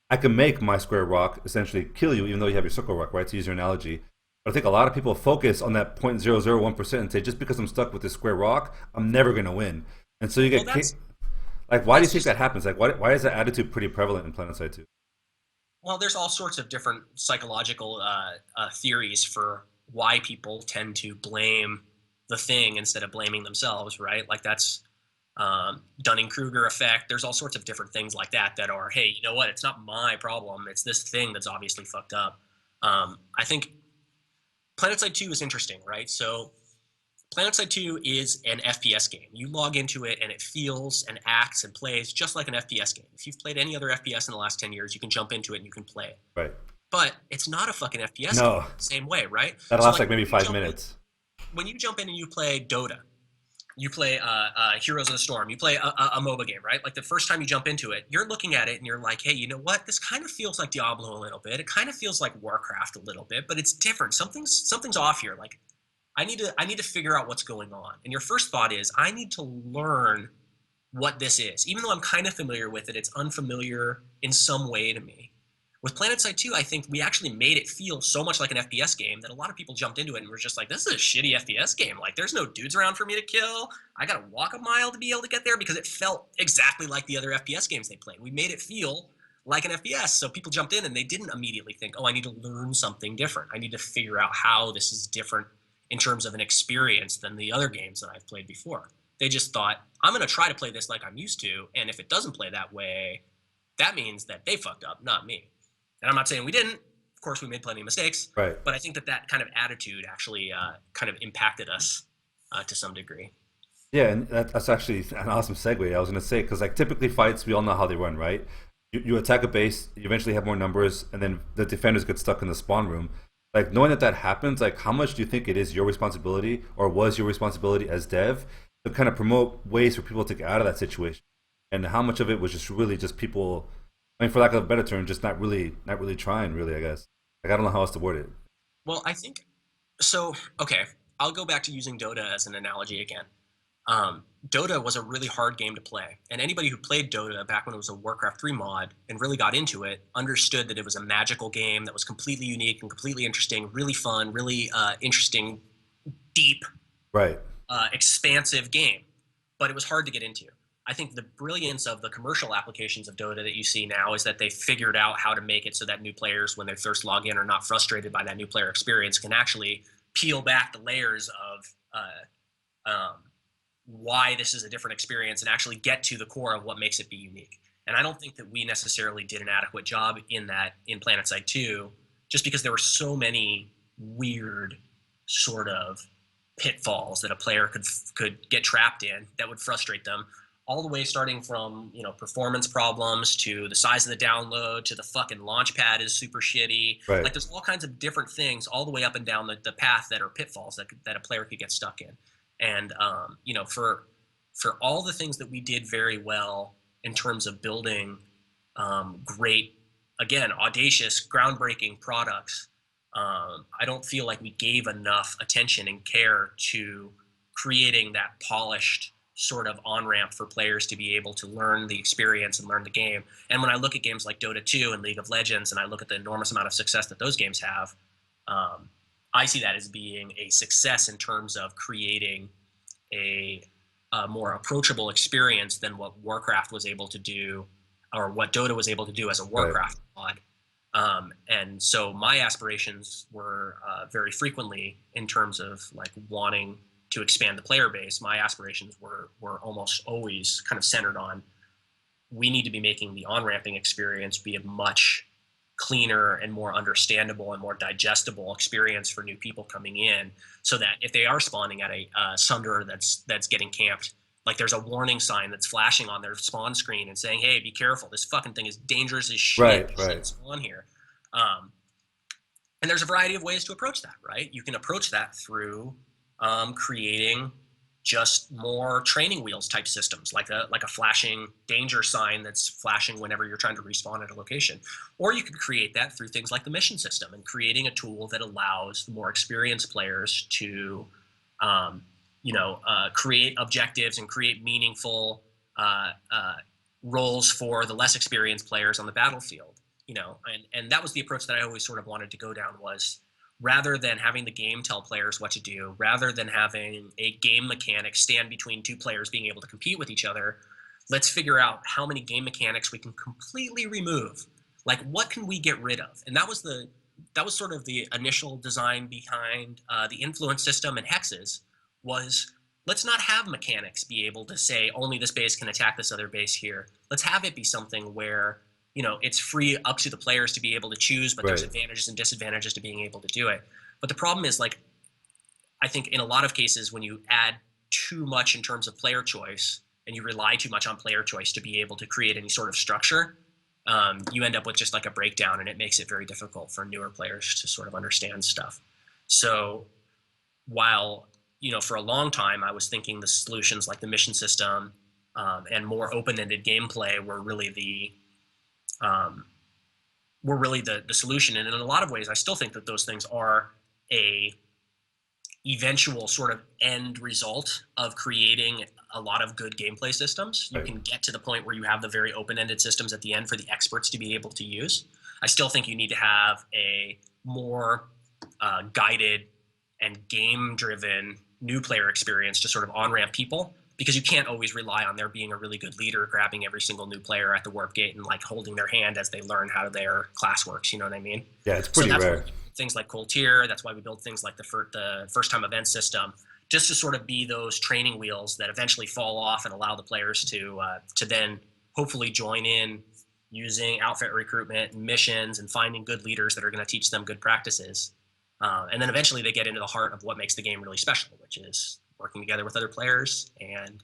I can make my square rock essentially kill you, even though you have your circle rock, right? To use your analogy. But I think a lot of people focus on that 0.001% and say, just because I'm stuck with this square rock, I'm never going to win. And so you well, like, why do you that's think just that happens? Like, why is that attitude pretty prevalent in Planetside 2? Well, there's all sorts of different psychological theories for why people tend to blame the thing instead of blaming themselves, right? Like that's Dunning-Kruger effect. There's all sorts of different things like that that are, hey, you know what? It's not my problem. It's this thing that's obviously fucked up. I think Planetside 2 is interesting, right? So Planetside 2 is an FPS game. You log into it and it feels and acts and plays just like an FPS game. If you've played any other FPS in the last 10 years, you can jump into it and you can play it. Right. But it's not a fucking FPS game No, the same way, right? that So lasts like like maybe 5 minutes. when you jump in and you play Dota, you play Heroes of the Storm, you play a MOBA game, right? Like the first time you jump into it, you're looking at it and you're like, hey, you know what? This kind of feels like Diablo a little bit. It kind of feels like Warcraft a little bit, but it's different. Something's off here. Like I need to figure out what's going on. And your first thought is, I need to learn what this is. Even though I'm kind of familiar with it, it's unfamiliar in some way to me. With Planetside 2, I think we actually made it feel so much like an FPS game that a lot of people jumped into it and were just like, this is a shitty FPS game. Like, there's no dudes around for me to kill. I got to walk a mile to be able to get there, because it felt exactly like the other FPS games they played. We made it feel like an FPS, so people jumped in and they didn't immediately think, oh, I need to learn something different. I need to figure out how this is different in terms of an experience than the other games that I've played before. They just thought, I'm going to try to play this like I'm used to, and if it doesn't play that way, that means that they fucked up, not me. And I'm not saying we didn't. Of course, we made plenty of mistakes. Right. But I think that kind of attitude actually kind of impacted us to some degree. Yeah, and that's actually an awesome segue. I was going to say, because like typically fights, we all know how they run, right? You attack a base, you eventually have more numbers, and then the defenders get stuck in the spawn room. Like knowing that happens, like how much do you think it is your responsibility, or was your responsibility as dev, to kind of promote ways for people to get out of that situation, and how much of it was just really just people, I mean, for lack of a better term, just not really trying, really, I guess. Like I don't know how else to word it. Well, I think so. Okay, I'll go back to using Dota as an analogy again. Dota was a really hard game to play, and anybody who played Dota back when it was a Warcraft 3 mod and really got into it understood that it was a magical game that was completely unique and completely interesting, really fun, really interesting, deep, Right. expansive game, but it was hard to get into. I think the brilliance of the commercial applications of Dota that you see now is that they figured out how to make it so that new players, when they first log in, are not frustrated by that new player experience, can actually peel back the layers of why this is a different experience and actually get to the core of what makes it be unique. And I don't think that we necessarily did an adequate job in that in Planetside 2, just because there were so many weird sort of pitfalls that a player could get trapped in that would frustrate them, all the way starting from, you know, performance problems to the size of the download to the fucking launch pad is super shitty. Right. Like there's all kinds of different things all the way up and down the path that are pitfalls that a player could get stuck in. And, you know, for all the things that we did very well in terms of building great, again, audacious, groundbreaking products, I don't feel like we gave enough attention and care to creating that polished sort of on-ramp for players to be able to learn the experience and learn the game. And when I look at games like Dota 2 and League of Legends, and I look at the enormous amount of success that those games have, I see that as being a success in terms of creating a more approachable experience than what Warcraft was able to do, or what Dota was able to do as a Warcraft mod. And so my aspirations were very frequently, in terms of like wanting to expand the player base, my aspirations were almost always kind of centered on, we need to be making the on-ramping experience be a much cleaner and more understandable and more digestible experience for new people coming in, so that if they are spawning at a Sunderer that's getting camped, like there's a warning sign that's flashing on their spawn screen and saying, hey, be careful, this fucking thing is dangerous as shit. Right, You right. shouldn't spawn here. And there's a variety of ways to approach that, right? You can approach that through creating just more training wheels type systems, like a flashing danger sign that's flashing whenever you're trying to respawn at a location. Or you could create that through things like the mission system and creating a tool that allows the more experienced players to, create objectives and create meaningful roles for the less experienced players on the battlefield. You know, and that was the approach that I always sort of wanted to go down, was rather than having the game tell players what to do, rather than having a game mechanic stand between two players being able to compete with each other, let's figure out how many game mechanics we can completely remove. like what can we get rid of? And that was sort of the initial design behind the influence system and hexes was let's not have mechanics be able to say only this base can attack this other base here. Let's have it be something where it's free up to the players to be able to choose, but there's Right. advantages and disadvantages to being able to do it. But the problem is like I think in a lot of cases when you add too much in terms of player choice and you rely too much on player choice to be able to create any sort of structure, you end up with just like a breakdown, and it makes it very difficult for newer players to sort of understand stuff. So while for a long time I was thinking the solutions like the mission system and more open-ended gameplay um, were really the solution, and in a lot of ways I still think that those things are a eventual sort of end result of creating a lot of good gameplay systems. You Right. can get to the point where you have the very open-ended systems at the end for the experts to be able to use. I still think you need to have a more guided and game-driven new player experience to sort of on-ramp people, because you can't always rely on there being a really good leader grabbing every single new player at the warp gate and like holding their hand as they learn how their class works. You know what I mean? Yeah, it's So pretty that's why rare. we build things like Cold Tier. That's why we build things like the first time event system, just to sort of be those training wheels that eventually fall off and allow the players to then hopefully join in using outfit recruitment and missions and finding good leaders that are going to teach them good practices. And then eventually they get into the heart of what makes the game really special, which is working together with other players and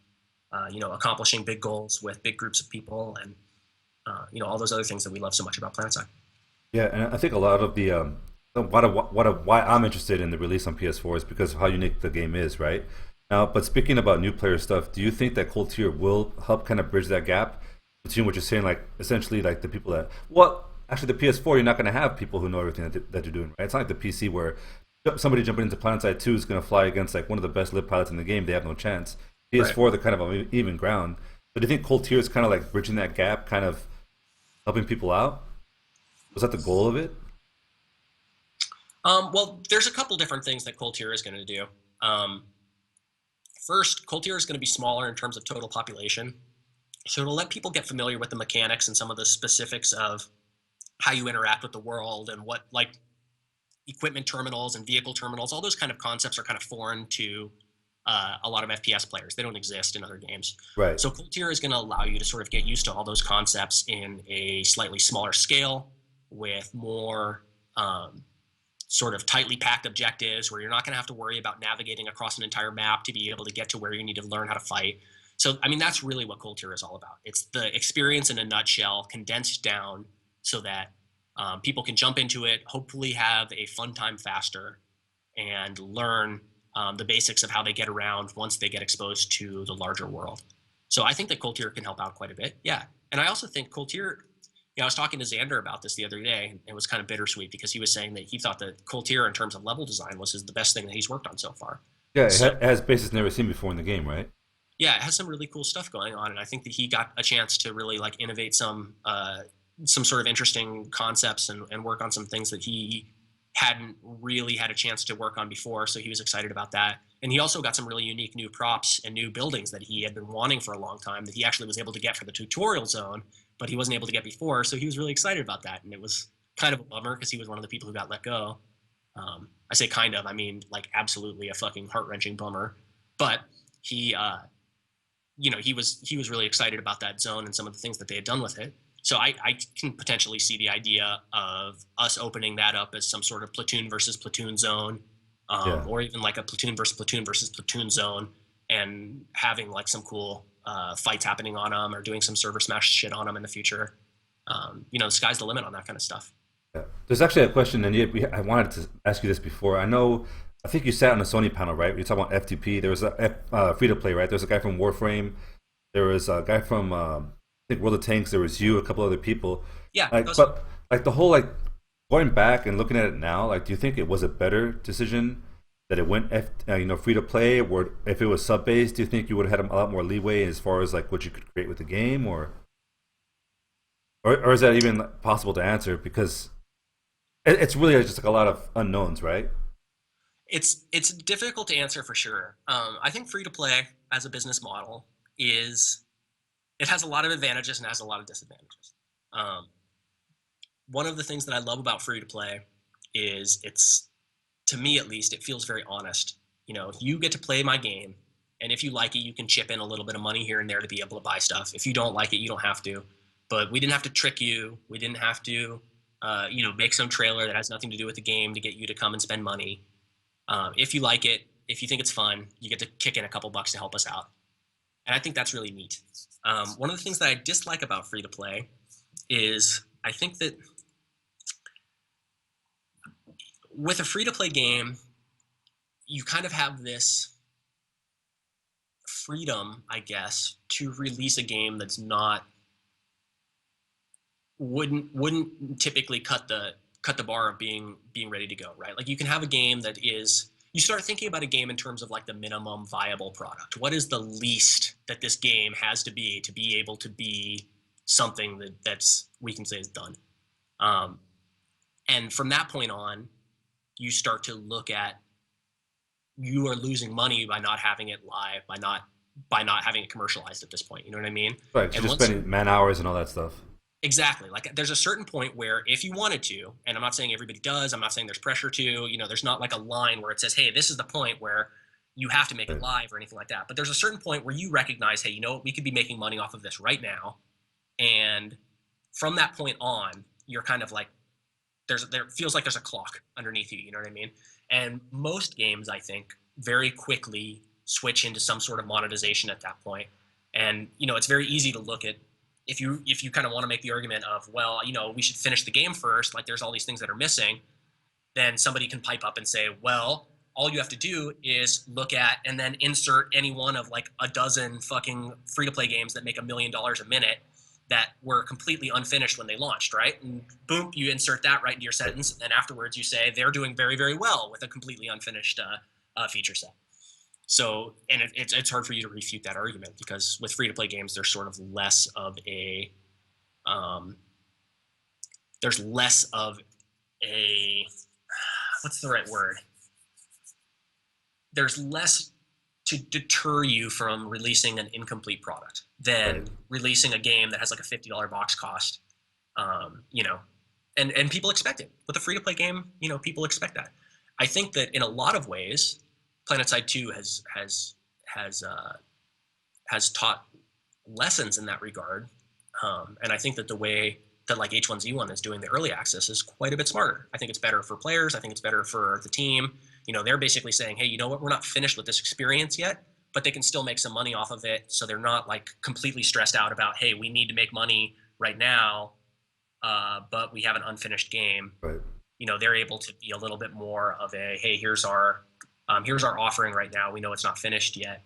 accomplishing big goals with big groups of people and all those other things that we love so much about Planetside. Yeah, and I think a lot of the why I'm interested in the release on PS4 is because of how unique the game is, right? Now, but speaking about new player stuff, do you think that Cold Tier will help kind of bridge that gap between what you're saying, like essentially like the people that actually the PS4 you're not going to have people who know everything that you're doing, right? It's not like the PC where somebody jumping into Planetside 2 is going to fly against like one of the best lib pilots in the game. They have no chance. Right. PS4 they're kind of on even ground. But do you think Cold Tier is kind of like bridging that gap, kind of helping people out? Was that the goal of it? Well, there's a couple different things that Cold Tier is going to do. First, Cold Tier is going to be smaller in terms of total population. So it'll let people get familiar with the mechanics and some of the specifics of how you interact with the world and what like equipment terminals and vehicle terminals, all those kind of concepts are kind of foreign to a lot of FPS players. They don't exist in other games. Right. So Cold Tier is going to allow you to sort of get used to all those concepts in a slightly smaller scale with more sort of tightly packed objectives where you're not going to have to worry about navigating across an entire map to be able to get to where you need to learn how to fight. So, I mean, that's really what Cold Tier is all about. It's the experience in a nutshell, condensed down so that people can jump into it, hopefully have a fun time faster, and learn the basics of how they get around once they get exposed to the larger world. So I think that Cold Tier can help out quite a bit. Yeah. And I also think Cold Tier, I was talking to Xander about this the other day, and it was kind of bittersweet because he was saying that he thought that Cold Tier in terms of level design was the best thing that he's worked on so far. Yeah, So it has bases never seen before in the game, right? yeah, it has some really cool stuff going on, and I think that he got a chance to really like innovate some sort of interesting concepts and work on some things that he hadn't really had a chance to work on before. So he was excited about that, and he also got some really unique new props and new buildings that he had been wanting for a long time that he actually was able to get for the tutorial zone, but he wasn't able to get before. So he was really excited about that, and it was kind of a bummer because he was one of the people who got let go. I say kind of, I mean like absolutely a fucking heart-wrenching bummer, but he he was really excited about that zone and some of the things that they had done with it. So I can potentially see the idea of us opening that up as some sort of platoon versus platoon zone, Yeah. or even like a platoon versus platoon zone, and having like some cool fights happening on them or doing some server smash shit on them in the future. The sky's the limit on that kind of stuff. Yeah. There's actually a question, and I wanted to ask you this before. I think you sat on a Sony panel, right? You talk about FTP. There was a free to play, right? There's a guy from Warframe. There was a guy from I think World of Tanks. There was you, a couple other people. Yeah, But like the whole like going back and looking at it now, like, do you think it was a better decision that it went free to play, or if it was sub based? Do you think you would have had a lot more leeway as far as like what you could create with the game, or is that even possible to answer? Because it's really just like a lot of unknowns, right? it's difficult to answer for sure. I think free to play as a business model it has a lot of advantages and has a lot of disadvantages. Um, one of the things that I love about free to play is it's, to me at least, it feels very honest. You know, you get to play my game, and if you like it, you can chip in a little bit of money here and there to be able to buy stuff. If you don't like it, you don't have to. But we didn't have to trick you. We didn't have to, make some trailer that has nothing to do with the game to get you to come and spend money. If you like it, if you think it's fun, you get to kick in a couple bucks to help us out. And I think that's really neat. One of the things that I dislike about free to play is I think that with a free to play game, you kind of have this freedom, I guess, to release a game that's not wouldn't typically cut the bar of being ready to go, right? Like you can have a game that is, you start thinking about a game in terms of like the minimum viable product. What is the least that this game has to be able to be something that's we can say is done? And from that point on, you start to look at, you are losing money by not having it live, by not having it commercialized at this point. You know what I mean? Right, you're just spending man hours and all that stuff. Exactly. Like there's a certain point where if you wanted to, and I'm not saying everybody does, I'm not saying there's pressure to, there's not like a line where it says, hey, this is the point where you have to make it live or anything like that. But there's a certain point where you recognize, hey, we could be making money off of this right now. And from that point on, you're kind of like, there feels like there's a clock underneath you. You know what I mean? And most games, I think, very quickly switch into some sort of monetization at that point. And, it's very easy to look at, if you kind of want to make the argument of, well, we should finish the game first, like there's all these things that are missing, then somebody can pipe up and say, well, all you have to do is look at and then insert any one of like a dozen fucking free-to-play games that make $1 million a minute that were completely unfinished when they launched, right? And boom, you insert that right into your sentence, and then afterwards you say they're doing very, very well with a completely unfinished feature set. So, and it's hard for you to refute that argument because with free-to-play games, there's sort of less of a, what's the right word? There's less to deter you from releasing an incomplete product than releasing a game that has like a $50 box cost, and people expect it. With a free-to-play game, people expect that. I think that in a lot of ways, Planetside 2 has taught lessons in that regard, and I think that the way that like H1Z1 is doing the early access is quite a bit smarter. I think it's better for players. I think it's better for the team. They're basically saying, hey, you know what? We're not finished with this experience yet, but they can still make some money off of it. So they're not like completely stressed out about, hey, we need to make money right now, but we have an unfinished game. Right. They're able to be a little bit more of a, hey, here's our offering right now. We know it's not finished yet.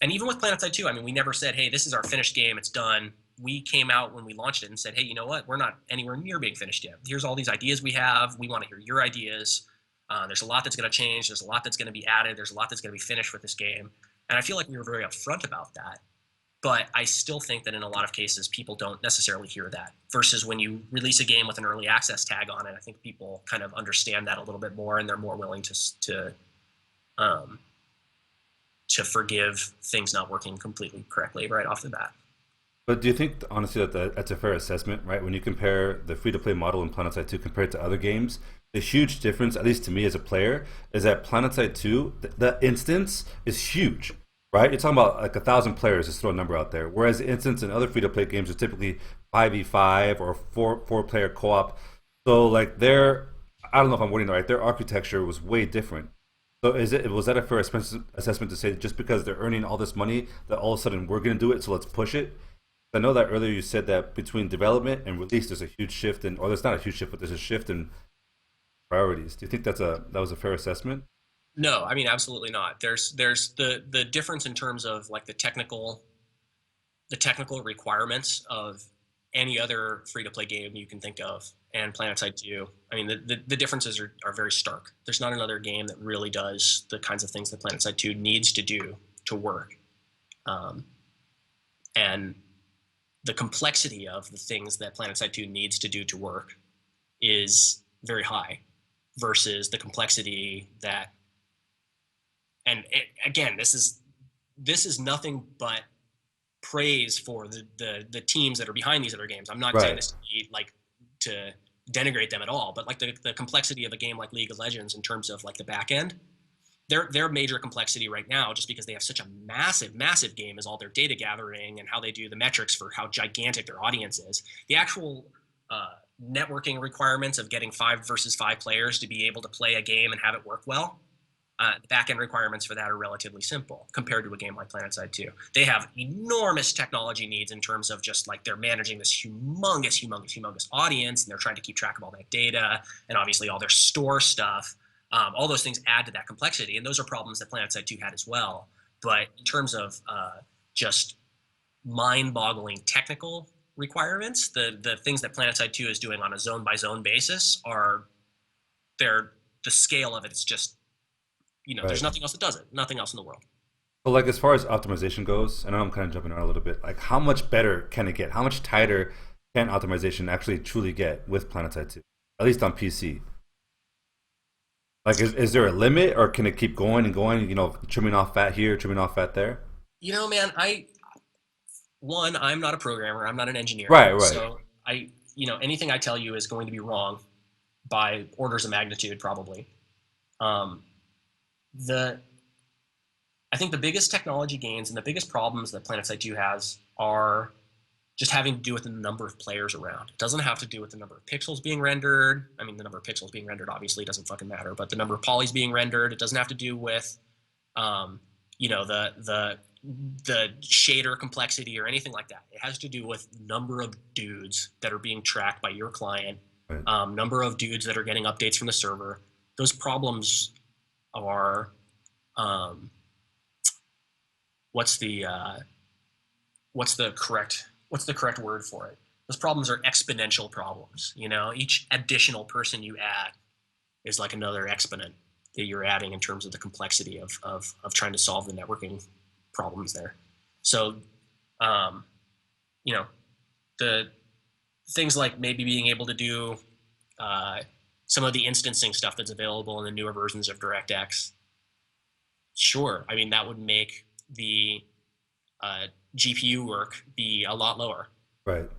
And even with Planetside 2, I mean, we never said, hey, this is our finished game. It's done. We came out when we launched it and said, hey, you know what? We're not anywhere near being finished yet. Here's all these ideas we have. We want to hear your ideas. There's a lot that's going to change. There's a lot that's going to be added. There's a lot that's going to be finished with this game. And I feel like we were very upfront about that. But I still think that in a lot of cases, people don't necessarily hear that. Versus when you release a game with an early access tag on it, I think people kind of understand that a little bit more, and they're more willing to forgive things not working completely correctly right off the bat. But do you think, honestly, that's a fair assessment, right? When you compare the free-to-play model in Planetside 2 compared to other games, the huge difference, at least to me as a player, is that Planetside 2, the instance is huge, right? You're talking about like 1,000 players, just throw a number out there. Whereas the instance in other free-to-play games are typically 5v5 or four-player co-op. So like I don't know if I'm wording it right, their architecture was way different. So was that a fair assessment to say that just because they're earning all this money, that all of a sudden we're going to do it, so let's push it? I know that earlier you said that between development and release, there's a huge shift or there's not a huge shift, but there's a shift in priorities. Do you think that was a fair assessment? No, I mean, absolutely not. There's the difference in terms of like the technical requirements of any other free-to-play game you can think of, and Planetside 2. I mean, the differences are very stark. There's not another game that really does the kinds of things that Planetside 2 needs to do to work. And the complexity of the things that Planetside 2 needs to do to work is very high versus the complexity that, and again, this is nothing but praise for the teams that are behind these other games. I'm not saying this to be like to denigrate them at all, but like the complexity of a game like League of Legends in terms of like the back end, their major complexity right now, just because they have such a massive game, is all their data gathering and how they do the metrics for how gigantic their audience is. The actual networking requirements of getting 5 versus 5 players to be able to play a game and have it work well, the back-end requirements for that are relatively simple compared to a game like Planetside 2. They have enormous technology needs in terms of just like they're managing this humongous audience, and they're trying to keep track of all that data and obviously all their store stuff. All those things add to that complexity, and those are problems that Planetside 2 had as well. But in terms of just mind-boggling technical requirements, the things that Planetside 2 is doing on a zone-by-zone basis the scale of it is just, Right. there's nothing else that does it. Nothing else in the world. So like as far as optimization goes, and I know I'm kind of jumping around a little bit, like how much better can it get? How much tighter can optimization actually truly get with Planetside 2? At least on PC. Like is there a limit or can it keep going and going, trimming off fat here, trimming off fat there? Man, I'm not a programmer. I'm not an engineer. Right. So anything I tell you is going to be wrong by orders of magnitude, probably. I think the biggest technology gains and the biggest problems that Planetside 2 has are just having to do with the number of players around. It doesn't have to do with the number of pixels being rendered. I mean, the number of pixels being rendered obviously doesn't fucking matter, but the number of polys being rendered, it doesn't have to do with, the shader complexity or anything like that. It has to do with number of dudes that are being tracked by your client, Right. number of dudes that are getting updates from the server. Those problems are, what's the correct word for it? Those problems are exponential problems. Each additional person you add is like another exponent that you're adding in terms of the complexity of trying to solve the networking problems there. So, the things like maybe being able to do some of the instancing stuff that's available in the newer versions of DirectX. Sure, I mean, that would make the GPU work be a lot lower. Right.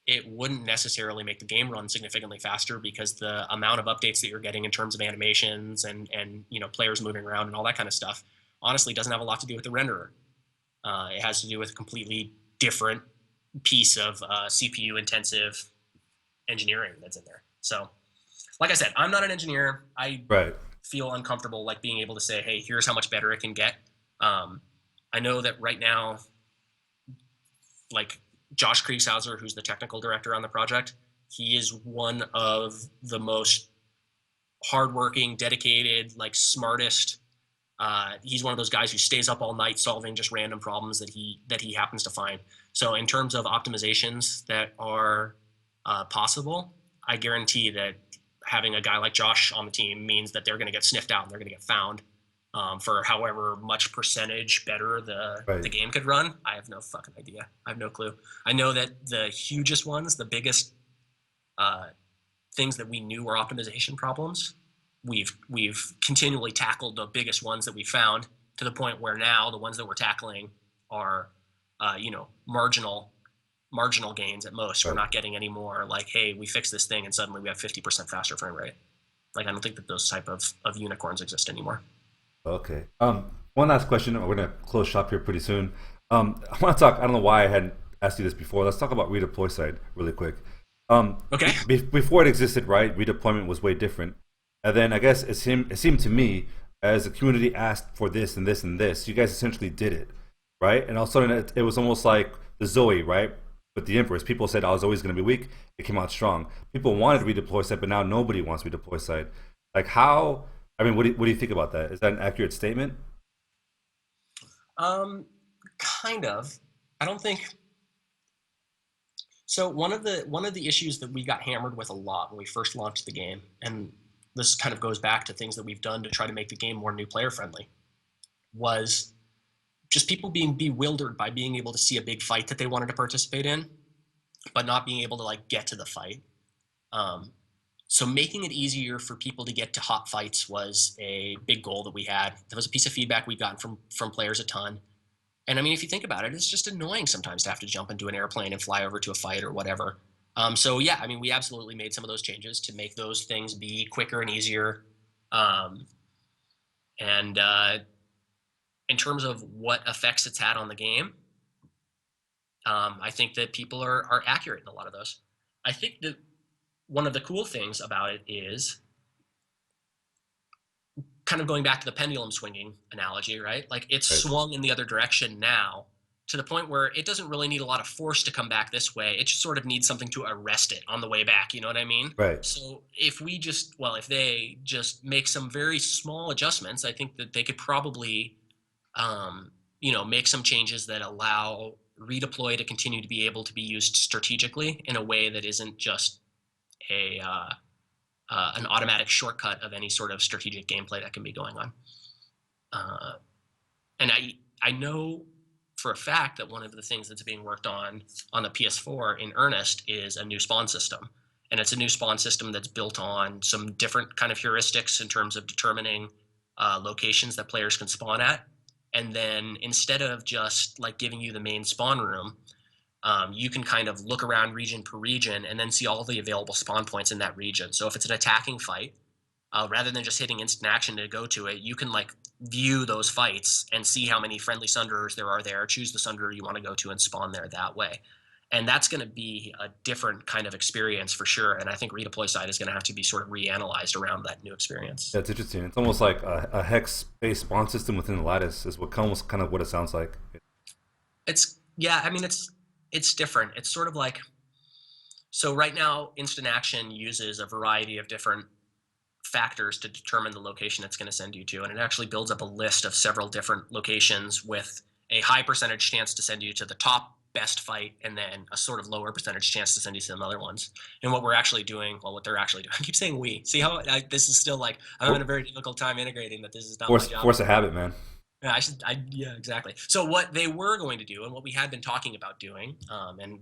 It wouldn't necessarily make the game run significantly faster because the amount of updates that you're getting in terms of animations and players moving around and all that kind of stuff honestly doesn't have a lot to do with the renderer. It has to do with a completely different piece of CPU intensive engineering that's in there. So, like I said, I'm not an engineer. I Right. feel uncomfortable like being able to say, hey, here's how much better it can get. I know that right now, like Josh Kriegshauser, who's the technical director on the project, he is one of the most hardworking, dedicated, like smartest. He's one of those guys who stays up all night solving just random problems that he happens to find. So in terms of optimizations that are possible, I guarantee that having a guy like Josh on the team means that they're going to get sniffed out and they're going to get found for however much percentage better the game could run. I have no fucking idea. I have no clue. I know that the hugest ones, the biggest things that we knew were optimization problems, we've continually tackled the biggest ones that we found to the point where now the ones that we're tackling are marginal gains at most. Right. We're not getting any more like, hey, we fixed this thing and suddenly we have 50% faster frame rate. Like, I don't think that those type of unicorns exist anymore. Okay. One last question. We're gonna close shop here pretty soon. I want to talk. I don't know why I hadn't asked you this before. Let's talk about redeploy side really quick. Okay. Before it existed, right? Redeployment was way different, and then I guess it seemed to me as the community asked for this and this and this, you guys essentially did it, right? And all of a sudden it was almost like the Zoe, right? With the Empress, people said I was always going to be weak. It came out strong. People wanted redeploy side, but now nobody wants redeploy side. Like how? I mean, what do you think about that? Is that an accurate statement? Kind of. I don't think so. One of the issues that we got hammered with a lot when we first launched the game, and this kind of goes back to things that we've done to try to make the game more new player friendly, was just people being bewildered by being able to see a big fight that they wanted to participate in, but not being able to like get to the fight. So making it easier for people to get to hot fights was a big goal that we had. That was a piece of feedback we've gotten from players a ton. And I mean, if you think about it, it's just annoying sometimes to have to jump into an airplane and fly over to a fight or whatever. So yeah, I mean, we absolutely made some of those changes to make those things be quicker and easier. Um, and in terms of what effects it's had on the game, I think that people are accurate in a lot of those. I think that one of the cool things about it is kind of going back to the pendulum swinging analogy, right? Like it's Right. swung in the other direction now to the point where it doesn't really need a lot of force to come back this way. It just sort of needs something to arrest it on the way back. You know what I mean? Right. So if we just, well, if they just make some very small adjustments, I think that they could probably, um, make some changes that allow redeploy to continue to be able to be used strategically in a way that isn't just a an automatic shortcut of any sort of strategic gameplay that can be going on. Uh, and I know for a fact that one of the things that's being worked on the PS4 in earnest is a new spawn system, and it's a new spawn system that's built on some different kind of heuristics in terms of determining locations that players can spawn at. And then instead of just like giving you the main spawn room, you can kind of look around region per region and then see all the available spawn points in that region. So if it's an attacking fight, rather than just hitting instant action to go to it, you can like view those fights and see how many friendly sunderers there are there, choose the sunderer you want to go to and spawn there that way. And that's going to be a different kind of experience for sure. And I think redeploy side is going to have to be sort of reanalyzed around that new experience. That's interesting. It's almost like a hex-based spawn system within the lattice is what almost kind of what it sounds like. It's yeah, I mean it's different. It's sort of like, so right now instant action uses a variety of different factors to determine the location it's going to send you to, and it actually builds up a list of several different locations with a high percentage chance to send you to the top best fight and then a sort of lower percentage chance to send you to some other ones. And what we're actually doing, well, what they're actually doing, I keep saying we, see how this is still like I'm having a very difficult time integrating that this is not my job. Force a habit, man. Yeah, yeah, exactly. So what they were going to do, and what we had been talking about doing, and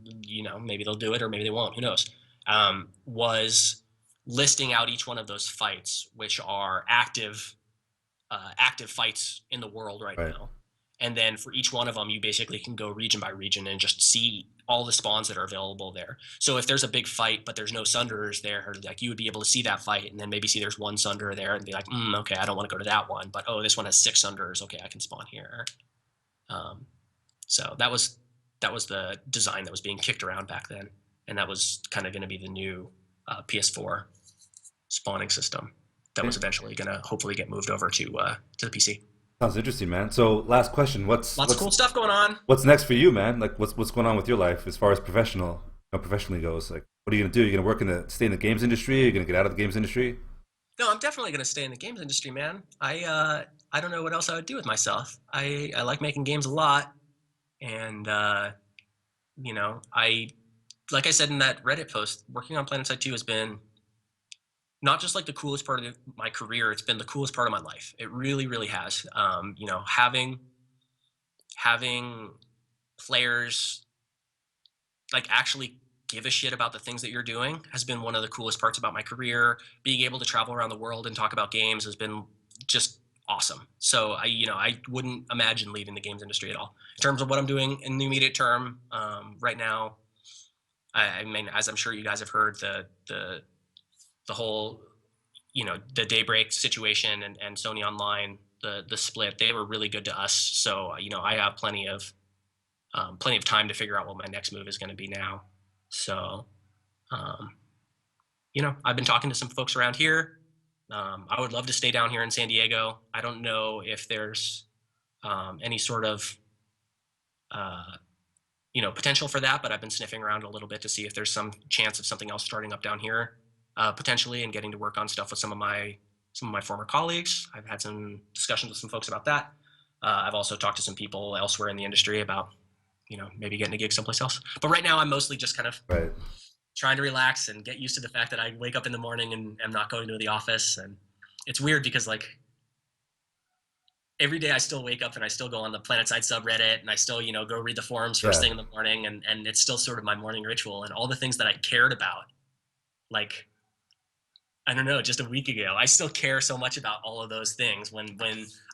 maybe they'll do it or maybe they won't, who knows, was listing out each one of those fights, which are active fights in the world right Right. now. And then for each one of them, you basically can go region by region and just see all the spawns that are available there. So if there's a big fight, but there's no sunderers there, like you would be able to see that fight and then maybe see there's one sunderer there and be like, okay, I don't want to go to that one, but oh, this one has 6 sunderers. Okay, I can spawn here. So that was the design that was being kicked around back then, and that was kind of going to be the new PS4 spawning system that was eventually going to hopefully get moved over to the PC. Sounds interesting, man. So, last question: Lots of cool stuff going on. what's next for you, man? Like, what's going on with your life as far as professionally goes? Like, what are you gonna do? Are you gonna stay in the games industry? Are you gonna get out of the games industry? No, I'm definitely going to stay in the games industry, man. I don't know what else I would do with myself. I like making games a lot, and I like I said in that Reddit post, working on Planetside 2 has been not just like the coolest part of my career, it's been the coolest part of my life. It really, really has. Having players like actually give a shit about the things that you're doing has been one of the coolest parts about my career. Being able to travel around the world and talk about games has been just awesome. So I wouldn't imagine leaving the games industry at all. In terms of what I'm doing in the immediate term, right now, I mean, as I'm sure you guys have heard, the whole, the Daybreak situation and Sony Online, the split, they were really good to us. So I have plenty of time to figure out what my next move is going to be now. So, I've been talking to some folks around here. I would love to stay down here in San Diego. I don't know if there's any sort of potential for that, but I've been sniffing around a little bit to see if there's some chance of something else starting up down here, potentially, and getting to work on stuff with some of my former colleagues. I've had some discussions with some folks about that. I've also talked to some people elsewhere in the industry about, maybe getting a gig someplace else. But right now, I'm mostly just kind of Right. trying to relax and get used to the fact that I wake up in the morning and am not going to the office. And it's weird because like every day I still wake up and I still go on the Planetside subreddit and I still, go read the forums first Yeah. thing in the morning, and it's still sort of my morning ritual, and all the things that I cared about, like, I don't know, just a week ago, I still care so much about all of those things. When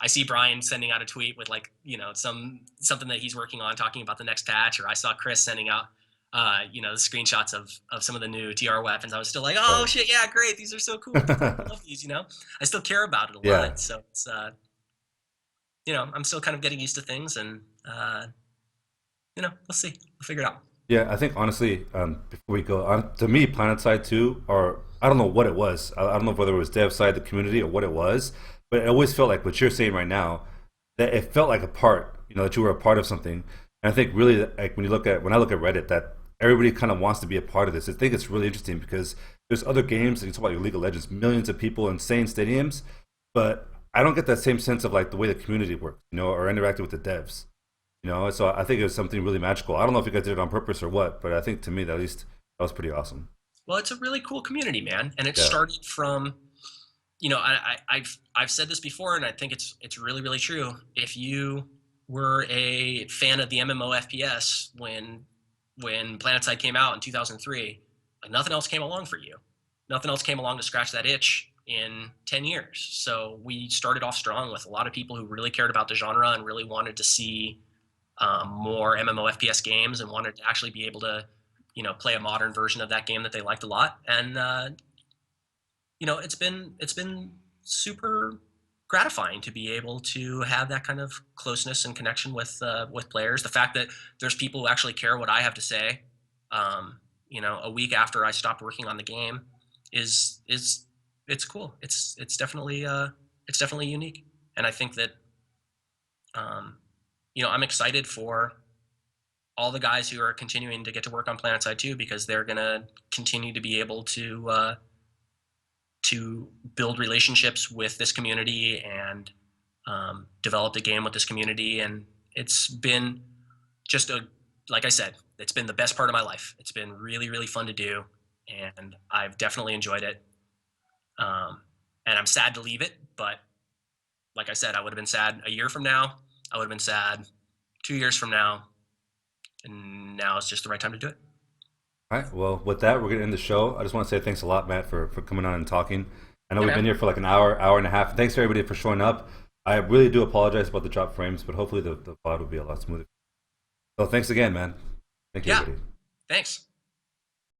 I see Brian sending out a tweet with like, something that he's working on talking about the next patch, or I saw Chris sending out the screenshots of some of the new TR weapons. I was still like, oh Right. shit, yeah, great, these are so cool. I love these. I still care about it a Yeah. lot. So it's I'm still kind of getting used to things, and we'll see. We'll figure it out. Yeah, I think honestly, before we go on, to me, PlanetSide 2, or I don't know what it was. I don't know whether it was dev side, the community, or what it was, but it always felt like what you're saying right now, that it felt like a part, that you were a part of something. And I think really, like when I look at Reddit, that everybody kind of wants to be a part of this. I think it's really interesting because there's other games, like you talk about your League of Legends, millions of people, insane stadiums, but I don't get that same sense of like the way the community works, or interacting with the devs. So I think it was something really magical. I don't know if you guys did it on purpose or what, but I think to me, at least, that was pretty awesome. Well, it's a really cool community, man, and it Yeah. started from I've said this before, and I think it's really really true. If you were a fan of the MMO FPS when PlanetSide came out in 2003, like nothing else came along for you. Nothing else came along to scratch that itch in 10 years. So we started off strong with a lot of people who really cared about the genre and really wanted to see more MMO FPS games and wanted to actually be able to, play a modern version of that game that they liked a lot. And it's been super gratifying to be able to have that kind of closeness and connection with players. The fact that there's people who actually care what I have to say, a week after I stopped working on the game, is it's cool. It's definitely unique, and I think that I'm excited for all the guys who are continuing to get to work on PlanetSide 2 because they're gonna continue to be able to build relationships with this community and develop the game with this community. And it's been just like I said, it's been the best part of my life. It's been really, really fun to do, and I've definitely enjoyed it. And I'm sad to leave it, but like I said, I would have been sad a year from now. I would have been sad 2 years from now, and now it's just the right time to do it. All right. Well, with that, we're going to end the show. I just want to say thanks a lot, Matt, for coming on and talking. I know Yeah, we've been man. here for like an hour, hour and a half. Thanks to everybody for showing up. I really do apologize about the drop frames, but hopefully the pod will be a lot smoother. So thanks again, man. Thank you, Yeah. everybody. Thanks.